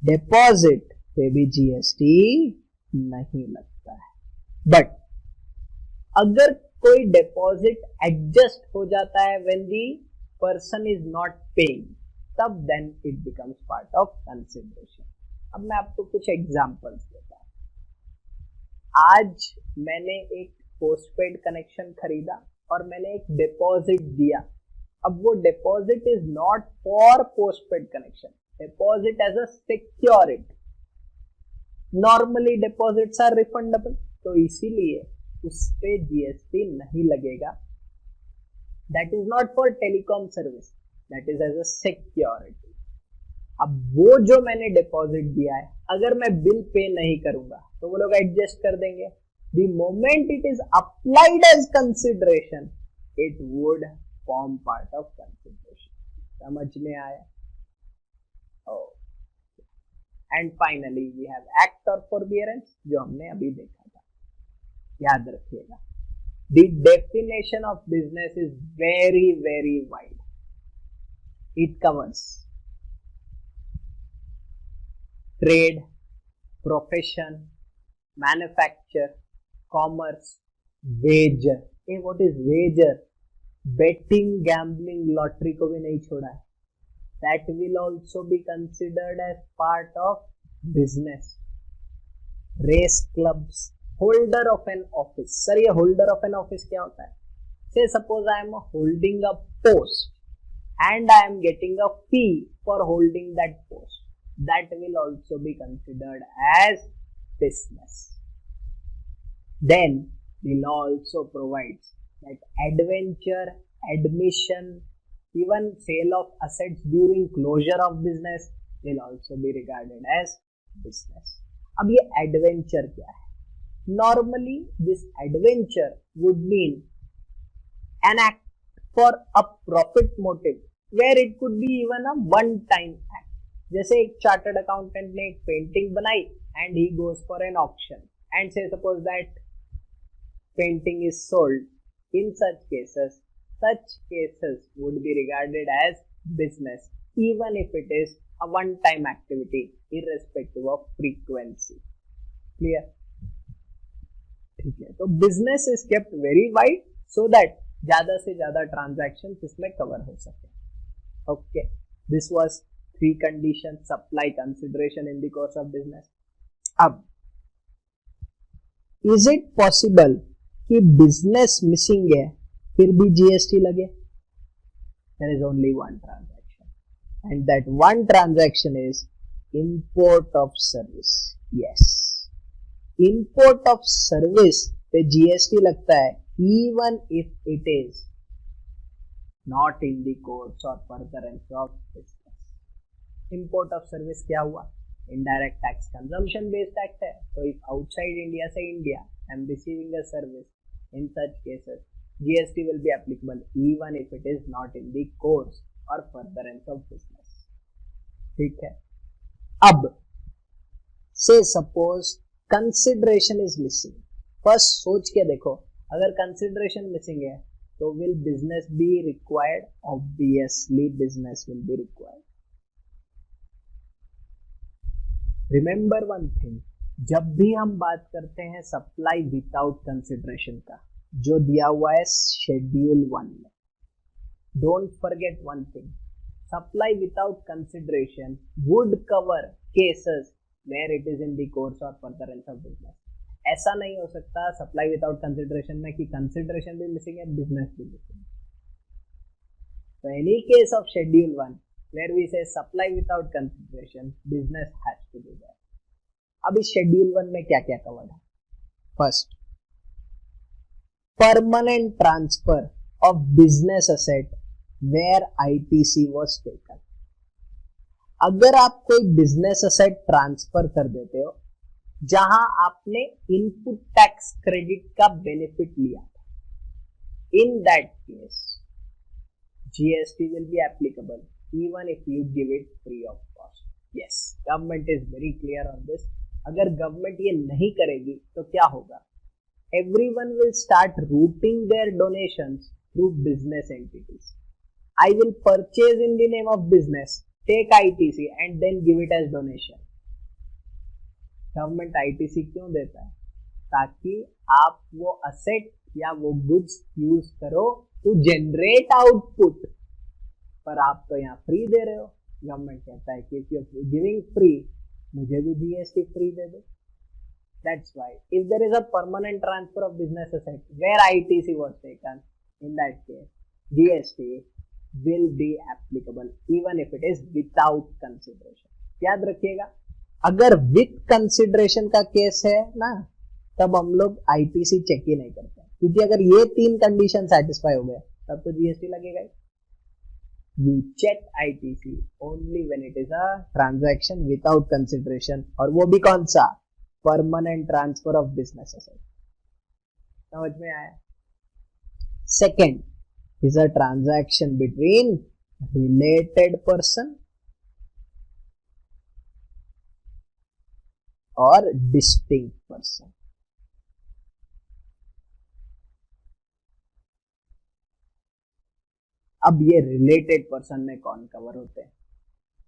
Deposit पे भी जीएसटी नहीं लगता है. बट अगर कोई डिपॉजिट एडजस्ट हो जाता है when the person is not paying, तब then it becomes part of consideration. अब मैं आपको कुछ एग्जांपल्स देता हूं. आज मैंने एक पोस्टपेड कनेक्शन खरीदा और मैंने एक डिपॉजिट दिया. अब वो deposit is not for postpaid connection, deposit as a security. Normally deposits are refundable, तो इसीलिए उस पे जीएसटी नहीं लगेगा. That is not for telecom service, that is as a security. अब वो जो मैंने डिपॉजिट दिया है, अगर मैं बिल पे नहीं करूंगा तो वो लोग एडजस्ट कर देंगे. The moment it is applied as consideration, it would form part of consideration. समझ में आया? Oh. And finally we have act or forbearance, जो हमने अभी देखा था. याद रखिएगा, The definition of business is very, very wide. It covers trade, profession, manufacture, commerce, wager. Hey, what is wager? Betting, gambling, lottery को भी नहीं छोड़ा है. That will also be considered as part of business. Race clubs, holder of an office. Sir, ये holder of an office क्या होता है? Say suppose I am holding a post and I am getting a fee for holding that post. That will also be considered as business. Then the law also provides that adventure, admission, even sale of assets during closure of business will also be regarded as business. अब ये adventure क्या है? Normally this adventure would mean an act for a profit motive where it could be even a one time act. जैसे एक chartered accountant ने एक painting बनाई and he goes for an auction and say suppose that painting is sold. In such cases would be regarded as business even if it is a one time activity irrespective of frequency. Clear? ठीक है, तो business is kept very wide so that ज्यादा से ज्यादा transaction इसमें cover हो सके. Okay, this was 3 conditions supply consideration in the course of business. अब is it possible कि business missing है फिर भी GST लगे? There is only one transaction and that one transaction is import of service. Yes, import of service पे GST लगता है even if it is not in the course or furtherance of business. Import of service क्या हुआ? Indirect tax consumption based tax है. So if outside India से India I am receiving a service, in such cases GST will be applicable even if it is not in the course or furtherance of business. ठीक है. अब say suppose consideration is missing. First सोच के देखो, अगर consideration missing है तो will business be required? Obviously business will be required. Remember one thing, जब भी हम बात करते हैं सप्लाई विदाउट कंसिडरेशन का, जो दिया हुआ है शेड्यूल 1 में, don't forget one thing, supply without consideration would cover cases where it is in the course और फर्दरेंस ऑफ बिजनेस. ऐसा नहीं हो सकता सप्लाई विदाउट कंसिडरेशन में कि कंसिडरेशन भी मिसिंग है, बिजनेस भी मिसिंग है. तो any case of schedule 1 where we say supply without consideration, business has to do that. अब इस शेड्यूल 1 में क्या क्या कवर्ड है? First, permanent transfer of business asset where ITC was taken. अगर आप कोई बिजनेस असेट ट्रांसफर कर देते हो जहां आपने इनपुट टैक्स क्रेडिट का बेनिफिट लिया था, इन that case GST will be applicable even if you give it free of cost. Yes, government is very clear on this. अगर government ये नहीं करेगी तो क्या होगा? Everyone will start routing their donations through business entities. I will purchase in the name of business, take ITC and then give it as donation. Government ITC क्यों देता है? ताकि आप वो asset या वो goods use करो to generate output. पर आप तो यहाँ फ्री दे रहे हो. गवर्नमेंट कहता है कि if you are giving free, मुझे भी जीएसटी फ्री दे दो. That's why if there is a permanent transfer of business asset where ITC was taken, in that case GST will be applicable even if it is without consideration. याद रखिएगा, अगर with consideration का case है ना, तब हम लोग ITC check ही नहीं करते, क्योंकि अगर ये 3 कंडीशन सेटिस्फाई हो गए तब तो जीएसटी लगेगा ही. You check ITC only when it is a transaction without consideration, और वो भी कौन सा? Permanent transfer of business asset. समझ में आया? Second is a transaction between related person or distinct person. अब ये रिलेटेड पर्सन में कौन कवर होते हैं?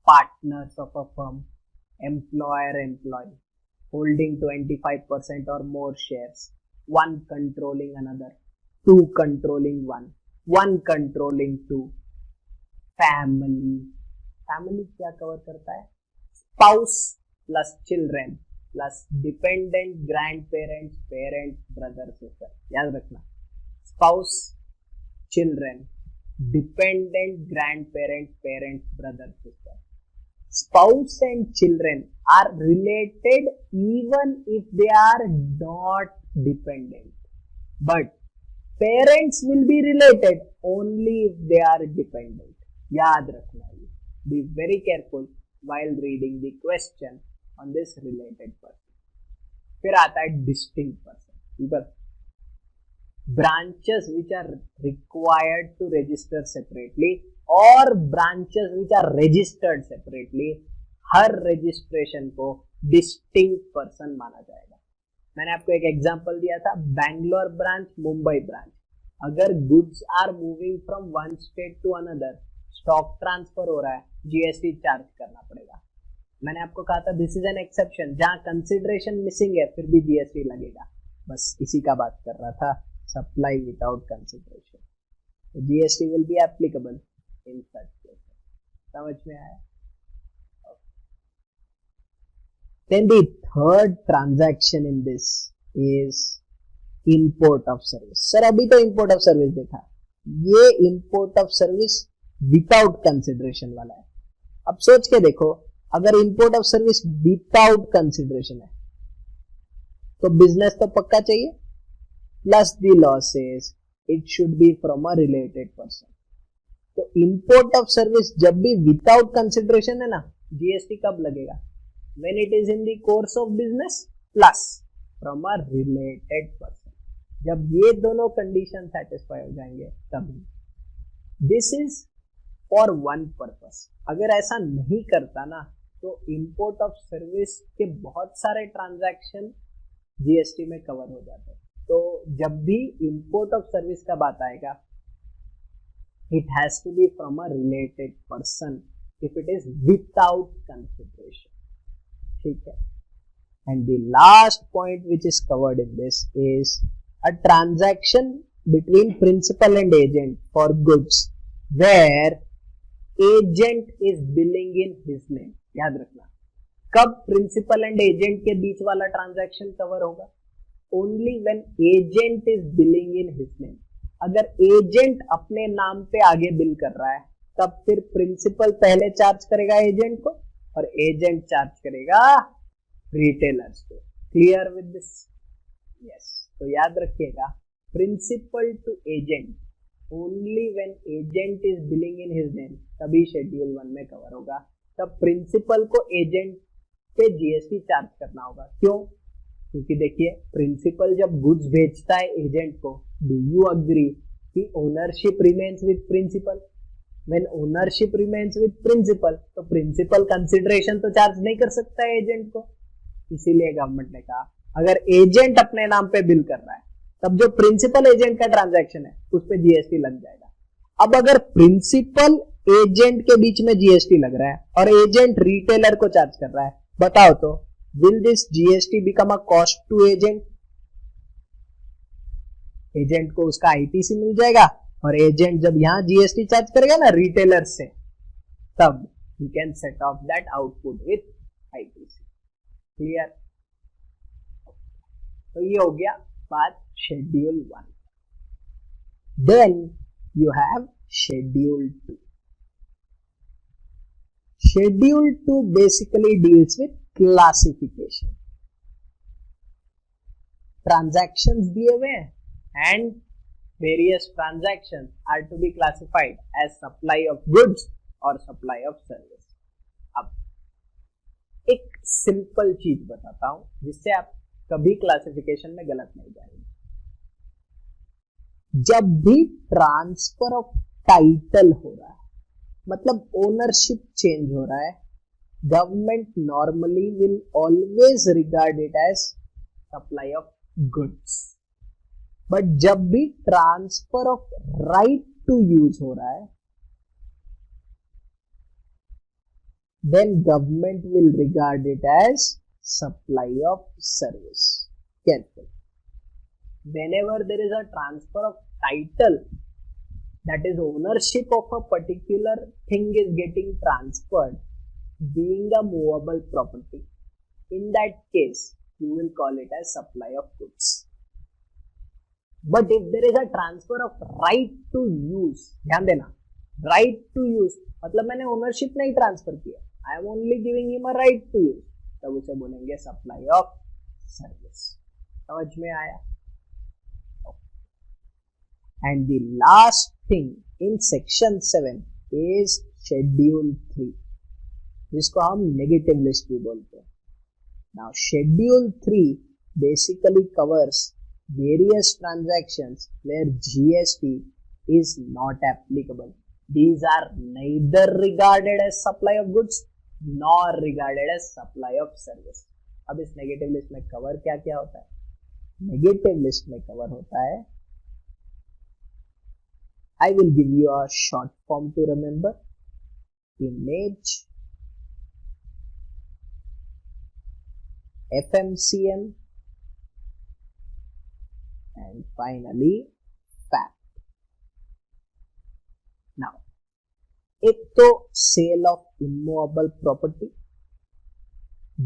Partners of a firm, employer employee holding 25% और more shares, one controlling another, two controlling one controlling two, family क्या cover करता है? spouse plus children plus dependent grandparents, parents, brother, sister. याद रखना, spouse, children, dependent grandparents, parents, brother, sister. Spouse and children are related even if they are not dependent, but parents will be related only if they are dependent. याद रखना ये. Be very careful while reading the question on this related person. फिर आता है distinct person. Branches which are required to register separately और branches which are registered separately, her registration को distinct person माना जाएगा. मैंने आपको एक एग्जांपल दिया था, बैंगलोर ब्रांच, मुंबई ब्रांच. अगर goods are moving from one state to another, stock transfer हो रहा है, जीएसटी चार्ज करना पड़ेगा. मैंने आपको कहा था दिस इज एन एक्सेप्शन, जहां कंसिडरेशन मिसिंग है फिर भी जीएसटी लगेगा. बस इसी का बात कर रहा था, supply without consideration. GST will be applicable in such cases. समझ में आया? Then the third transaction in this is import of service. Sir अभी तो import of service देखा, ये import of service without consideration वाला है. अब सोच के देखो, अगर import of service without consideration है तो business तो पक्का चाहिए, plus the losses it should be from a related person. तो import of service जब भी without consideration है ना, GST कब लगेगा? When it is in the course of business plus from a related person. जब ये दोनों कंडीशन सेटिस्फाई हो जाएंगे तभी. This is for one purpose. अगर ऐसा नहीं करता ना तो import of service के बहुत सारे ट्रांजैक्शन जीएसटी में कवर हो जाते हैं. तो जब भी import of service का बात आएगा, it has to be from a related person if it is without consideration. ठीक है. And the last point which is covered in this is a transaction between principal and agent for goods where agent is billing in his name. याद रखना, कब principal and agent के बीच वाला transaction cover होगा? Only when agent is billing in his name. अगर agent अपने नाम पे आगे बिल कर रहा है तब फिर principal पहले चार्ज करेगा agent को और एजेंट चार्ज करेगा रिटेलर्स को. Clear with this? यस. तो याद रखिएगा, principal to agent only when agent is billing in his name, तभी शेड्यूल 1 में कवर होगा. तब प्रिंसिपल को एजेंट पे जीएसटी चार्ज करना होगा. क्यों? क्योंकि देखिए, प्रिंसिपल जब गुड्स भेजता है एजेंट को, डू यू अग्री कि ownership remains with principal? When ownership remains with principal, तो प्रिंसिपल कंसिडरेशन तो चार्ज नहीं कर सकता है एजेंट को. इसीलिए गवर्नमेंट ने कहा अगर एजेंट अपने नाम पे बिल कर रहा है तब जो प्रिंसिपल एजेंट का ट्रांजैक्शन है उस पे जीएसटी लग जाएगा. अब अगर प्रिंसिपल एजेंट के बीच में जीएसटी लग रहा है और एजेंट रिटेलर को चार्ज कर रहा है, बताओ तो will this GST become a cost to agent? Agent को उसका आईटीसी मिल जाएगा और एजेंट जब यहां जीएसटी चार्ज करेगा ना रिटेलर से, तब he can set off that output with ITC. Clear? तो ये हो गया बात schedule 1. Then you have schedule 2. Schedule 2 basically deals with classification. Transactions दिए हुए हैं and various transactions are to be classified as supply of goods or supply of service. अब एक सिंपल चीज बताता हूं जिससे आप कभी क्लासिफिकेशन में गलत नहीं जाएंगे. जब भी ट्रांसफर ऑफ टाइटल हो रहा है, मतलब ओनरशिप चेंज हो रहा है, government normally will always regard it as supply of goods. But जब भी transfer of right to use हो रहा है then government will regard it as supply of service. Careful. Whenever there is a transfer of title, that is ownership of a particular thing is getting transferred, being a movable property, in that case you will call it as supply of goods. But if there is a transfer of right to use, ध्यान देना, right to use मतलब मैंने ownership नहीं transfer किया, I am only giving him a right to use, तब उसे बोलेंगे supply of service. समझ में आया? And the last thing in section 7 is schedule 3, जिसको हम नेगेटिव लिस्ट भी बोलते हैं. Now schedule 3 basically covers various transactions where GST is not applicable. These are neither regarded as supply of goods nor regarded as supply of service. अब इस negative list में cover क्या क्या होता है? नेगेटिव लिस्ट में कवर होता है, I will give you a short form to remember. Image, FMCM, and finally fact. Now, एक तो sale of immovable property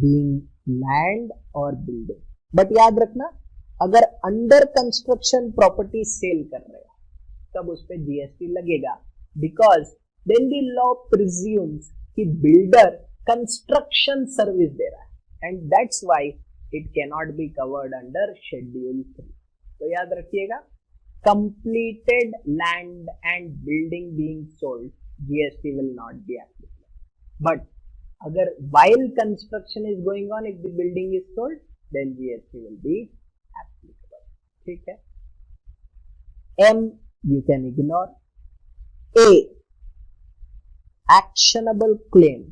being land और बिल्डिंग. बट याद रखना, अगर अंडर कंस्ट्रक्शन प्रॉपर्टी सेल कर रहे हो तब उस पे जीएसटी लगेगा, because then the law presumes कि बिल्डर कंस्ट्रक्शन सर्विस दे रहा है and that's why it can not be covered under schedule 3. तो याद रखिएगा, completed land and building being sold, GST will not be applicable. But agar while construction is going on, if the building is sold, then GST will be applicable. ठीक है? M you can ignore. A, actionable claim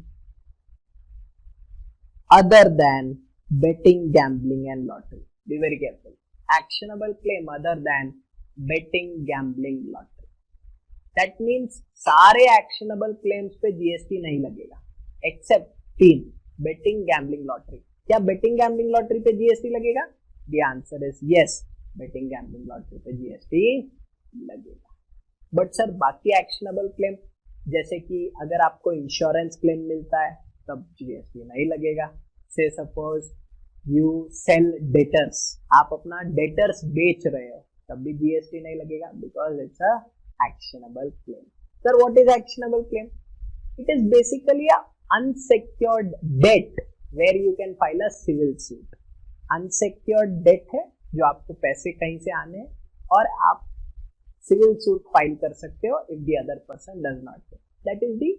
other than betting, gambling and lottery. Be very careful. Actionable claim other than betting, gambling, lottery. That means सारे actionable claims पे GST नहीं लगेगा except 3, betting, gambling, lottery. क्या betting, gambling, lottery पे GST लगेगा? The answer is yes, betting, gambling, lottery पे GST लगेगा. But sir बाकी actionable claim, जैसे कि अगर आपको इंश्योरेंस क्लेम मिलता है तब GST नहीं लगेगा. Say suppose you sell debtors, आप अपना debtors बेच रहे हो तब भी जीएसटी नहीं लगेगा, because it's a actionable claim. Sir what is actionable claim? It is basically a unsecured debt where you can file a civil suit. Unsecured debt है जो आपको पैसे कहीं से आने हैं और आप सिविल सूट फाइल कर सकते हो if the other person does not pay. That is the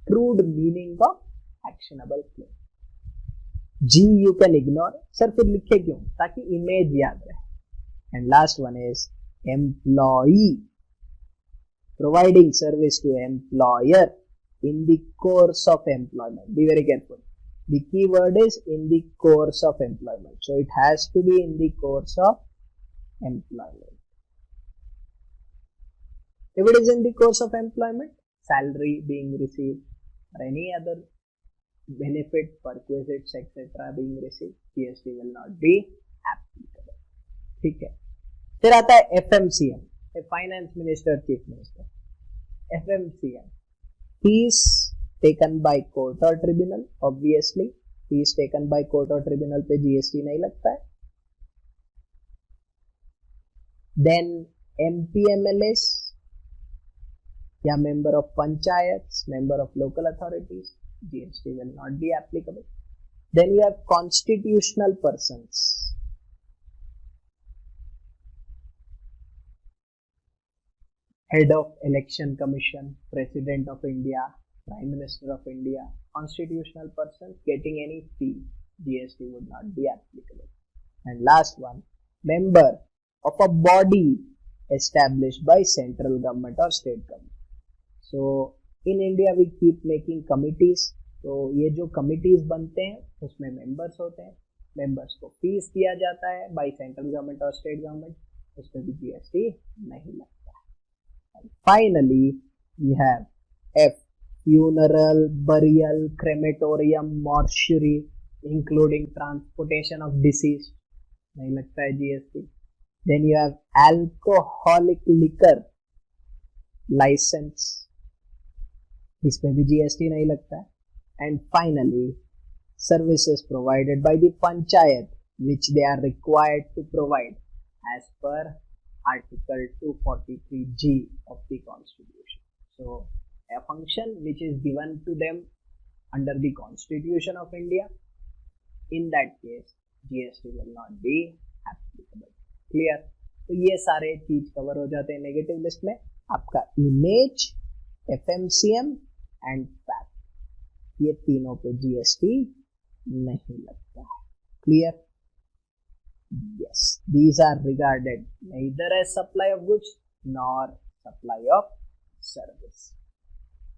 true meaning of actionable claim. जी यू कैन इग्नोर. सर फिर लिखे क्यों? ताकि इमेज याद रहे. And last one is employee, providing service to employer in the course of employment. Be very careful. The key word is in the course of employment. So it has to be in the course of employment. If it is in the course of employment, salary being received or any other benefit, perquisites, etc. being received, GST will not be applicable. ठीक है. फिर आता है FMCM, finance minister, chief minister. FMCM, fees taken by court और tribunal. Obviously fees taken by court और tribunal पे GST नहीं लगता है. देन MPMLAs या member of panchayat, member of local authorities, GST will not be applicable. Then you have constitutional persons. Head of Election Commission, President of India, Prime Minister of India, constitutional persons getting any fee, GST would not be applicable. And last one, member of a body established by central government or state government. So in India we keep making committees. तो ये जो committees बनते हैं उसमें members होते हैं. Members को fees दिया जाता है by central government और state government, उसमें भी GST नहीं लगता. Finally, we have F, funeral, burial, crematorium, mortuary, including transportation of deceased, नहीं लगता है GST. Then you have alcoholic liquor license, इसमें भी GST नहीं लगता है. And finally, services provided by the panchayat, which they are required to provide as per Article 243G of the Constitution. So, a function which is given to them under the Constitution of India, in that case, GST will not be applicable. Clear? तो ये सारे चीज cover हो जाते हैं negative list में. आपका image, FMCM and pack, ये तीनों पे GST नहीं लगता है. Clear? Yes, these are regarded neither as supply of goods nor supply of service.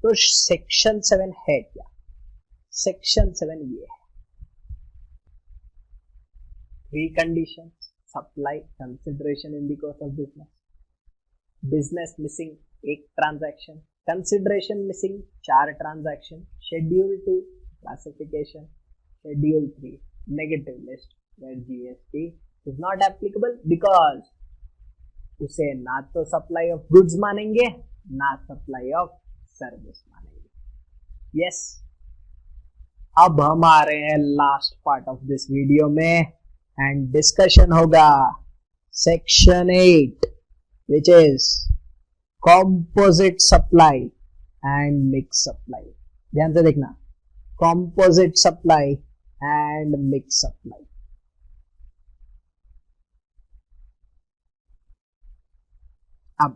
तो सेक्शन 7 है क्या? सेक्शन 7 ये है. 3 conditions: supply, consideration in the course of business, business missing 1 transaction, consideration missing 4 transaction, schedule 2 classification, schedule 3 negative list where GST is not applicable because उसे ना तो supply of goods मानेंगे ना सप्लाई ऑफ सर्विस मानेंगे. Yes, अब हम आ रहे हैं last part of this video में एंड डिस्कशन होगा section 8 which is composite supply and mix supply. ध्यान से देखना, composite supply and mix supply. अब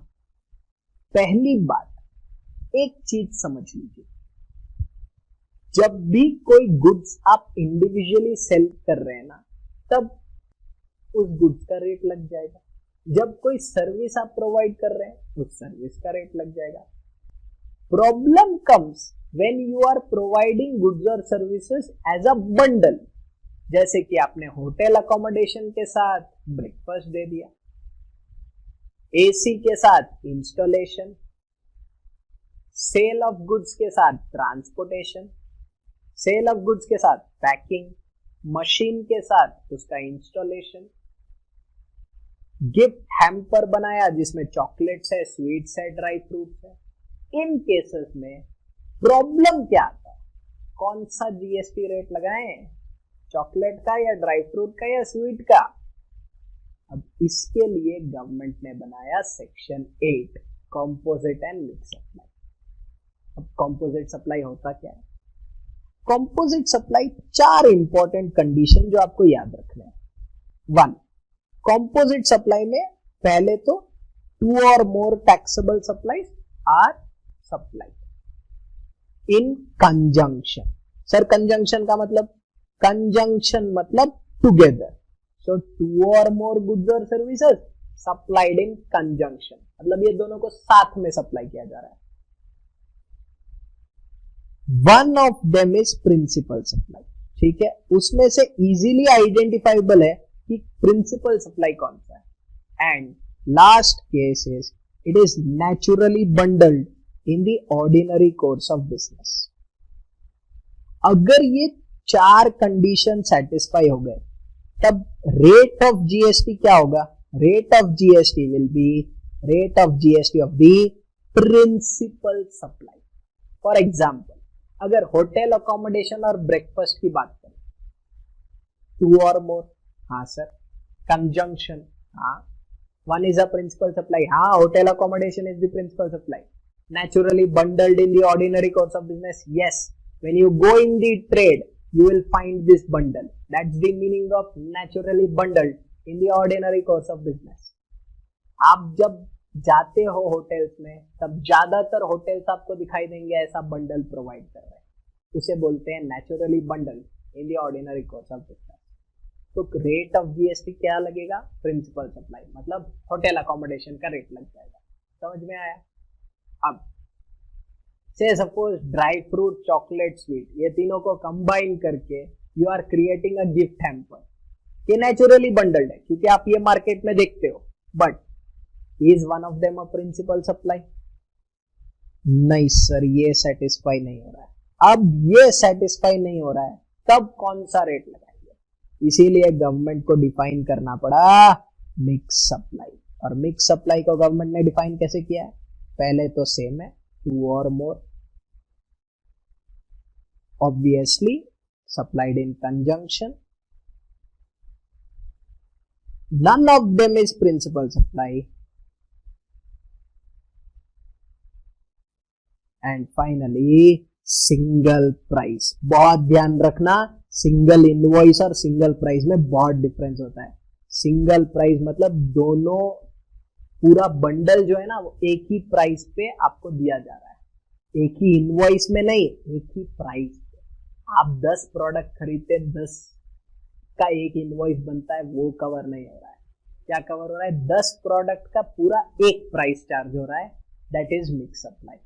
पहली बात, एक चीज समझ लीजिए, जब भी कोई गुड्स आप इंडिविजुअली सेल कर रहे हैं ना, तब उस गुड्स का रेट लग जाएगा. जब कोई सर्विस आप प्रोवाइड कर रहे हैं उस सर्विस का रेट लग जाएगा. Problem comes when you are providing goods और सर्विसेज एज अ बंडल. जैसे कि आपने होटल अकोमोडेशन के साथ ब्रेकफास्ट दे दिया, एसी के साथ इंस्टॉलेशन, सेल ऑफ गुड्स के साथ ट्रांसपोर्टेशन, सेल ऑफ गुड्स के साथ पैकिंग, मशीन के साथ उसका इंस्टॉलेशन, गिफ्ट हैम्पर बनाया जिसमें चॉकलेट्स है, स्वीट्स है, ड्राई फ्रूट्स है. इन केसेस में प्रॉब्लम क्या आता है? कौन सा GST रेट लगाएं? चॉकलेट का या ड्राई फ्रूट का या स्वीट का? अब इसके लिए गवर्नमेंट ने बनाया section 8 composite and mix supply. अब कॉम्पोजिट सप्लाई होता क्या है? कॉम्पोजिट सप्लाई 4 इंपॉर्टेंट कंडीशन जो आपको याद रखना है. 1, कॉम्पोजिट सप्लाई में पहले तो 2 और more taxable supplies are supply in conjunction. Sir conjunction का मतलब? कंजंक्शन मतलब together. So 2 or more goods or services supplied in conjunction, मतलब ये दोनों को साथ में सप्लाई किया जा रहा है. One of them is principal supply. ठीक है, उसमें से easily identifiable है कि principal supply कौन सा है. And last case is it is naturally bundled in the ordinary course of business. अगर ये 4 कंडीशन सेटिस्फाई हो गए तब रेट ऑफ GST क्या होगा? Rate of GST will be rate of GST of the principal supply. For example, अगर hotel accommodation और breakfast की बात करें, 2 और मोर, हाँ सर. कंजंक्शन, हाँ. 1 is a principal supply, हाँ. Hotel accommodation is the principal supply. Naturally bundled in the ordinary course of business, yes. When you go in the trade, you will find this bundle. That's the meaning of naturally bundled in the ordinary course of business. आप जब जाते हो hotels में तब ज्यादातर hotels आपको दिखाई देंगे ऐसा बंडल प्रोवाइड कर रहे हैं. उसे बोलते हैं naturally bundle in the ordinary course of business. तो रेट ऑफ GST क्या लगेगा? प्रिंसिपल सप्लाई, मतलब होटल अकोमोडेशन का रेट लग जाएगा. समझ में आया? अब से suppose dry fruit, chocolate, sweet, ये तीनों को कंबाइन करके you are creating a gift hamper. ये नेचुरली बंडल्ड है क्योंकि आप ये मार्केट में देखते हो. But is one of them a principal supply? नहीं सर ये सेटिस्फाई नहीं हो रहा है। अब ये सेटिस्फाई नहीं हो रहा है तब कौन सा रेट लगाएंगे, इसीलिए गवर्नमेंट को डिफाइन करना पड़ा मिक्स सप्लाई। और मिक्स सप्लाई को गवर्नमेंट ने डिफाइन कैसे किया है, पहले तो सेम है, 2 or more obviously supplied in conjunction, none of them is principal supply, and finally single price. बहुत ध्यान रखना, सिंगल इनवॉइस और सिंगल प्राइस में बहुत डिफरेंस होता है। सिंगल प्राइस मतलब दोनों पूरा बंडल जो है ना वो एक ही प्राइस पे आपको दिया जा रहा है, एक ही इनवॉइस में नहीं, एक ही प्राइस पे। आप 10 प्रोडक्ट खरीदते 10 का एक इनवॉइस बनता है, वो कवर नहीं हो रहा है। क्या कवर हो रहा है, 10 प्रोडक्ट का पूरा एक प्राइस चार्ज हो रहा है, दैट इज मिक्स सप्लाई।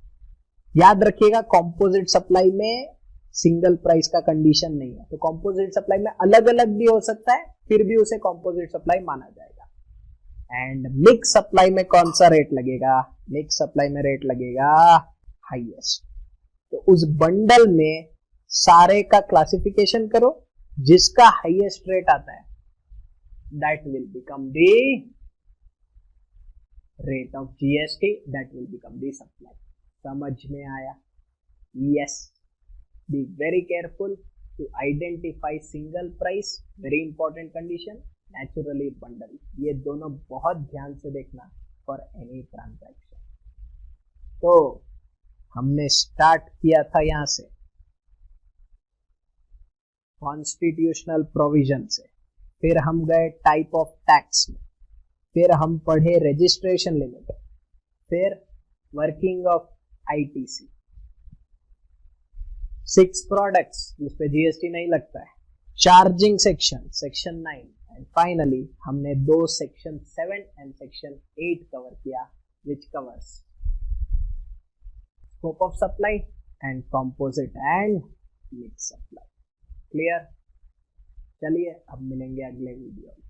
याद रखिएगा कॉम्पोजिट सप्लाई में सिंगल प्राइस का कंडीशन नहीं है, तो कॉम्पोजिट सप्लाई में अलग अलग भी हो सकता है, फिर भी उसे कॉम्पोजिट सप्लाई माना जाएगा। एंड मिक्स सप्लाई में कौन सा रेट लगेगा, मिक्स सप्लाई में रेट लगेगा हाईएस्ट। तो उस बंडल में सारे का क्लासिफिकेशन करो, जिसका हाईएस्ट रेट आता है that will become the rate of GST, that will become the supply. समझ में आया? Yes. Be very careful to identify single price, very important condition, naturally bundle, ये दोनों बहुत ध्यान से देखना फॉर एनी ट्रांजैक्शन। तो हमने स्टार्ट किया था यहां से कॉन्स्टिट्यूशनल प्रोविजन से, फिर हम गए टाइप ऑफ टैक्स में, फिर हम पढ़े रजिस्ट्रेशन लिमिट, फिर वर्किंग ऑफ आईटीसी, 6 प्रोडक्ट्स जिसपे जीएसटी नहीं लगता है, charging section, section 9, and finally हमने 2 सेक्शन 7 एंड सेक्शन 8 कवर किया, which covers scope of supply and composite and mix supply. Clear? चलिए अब मिलेंगे अगले वीडियो में।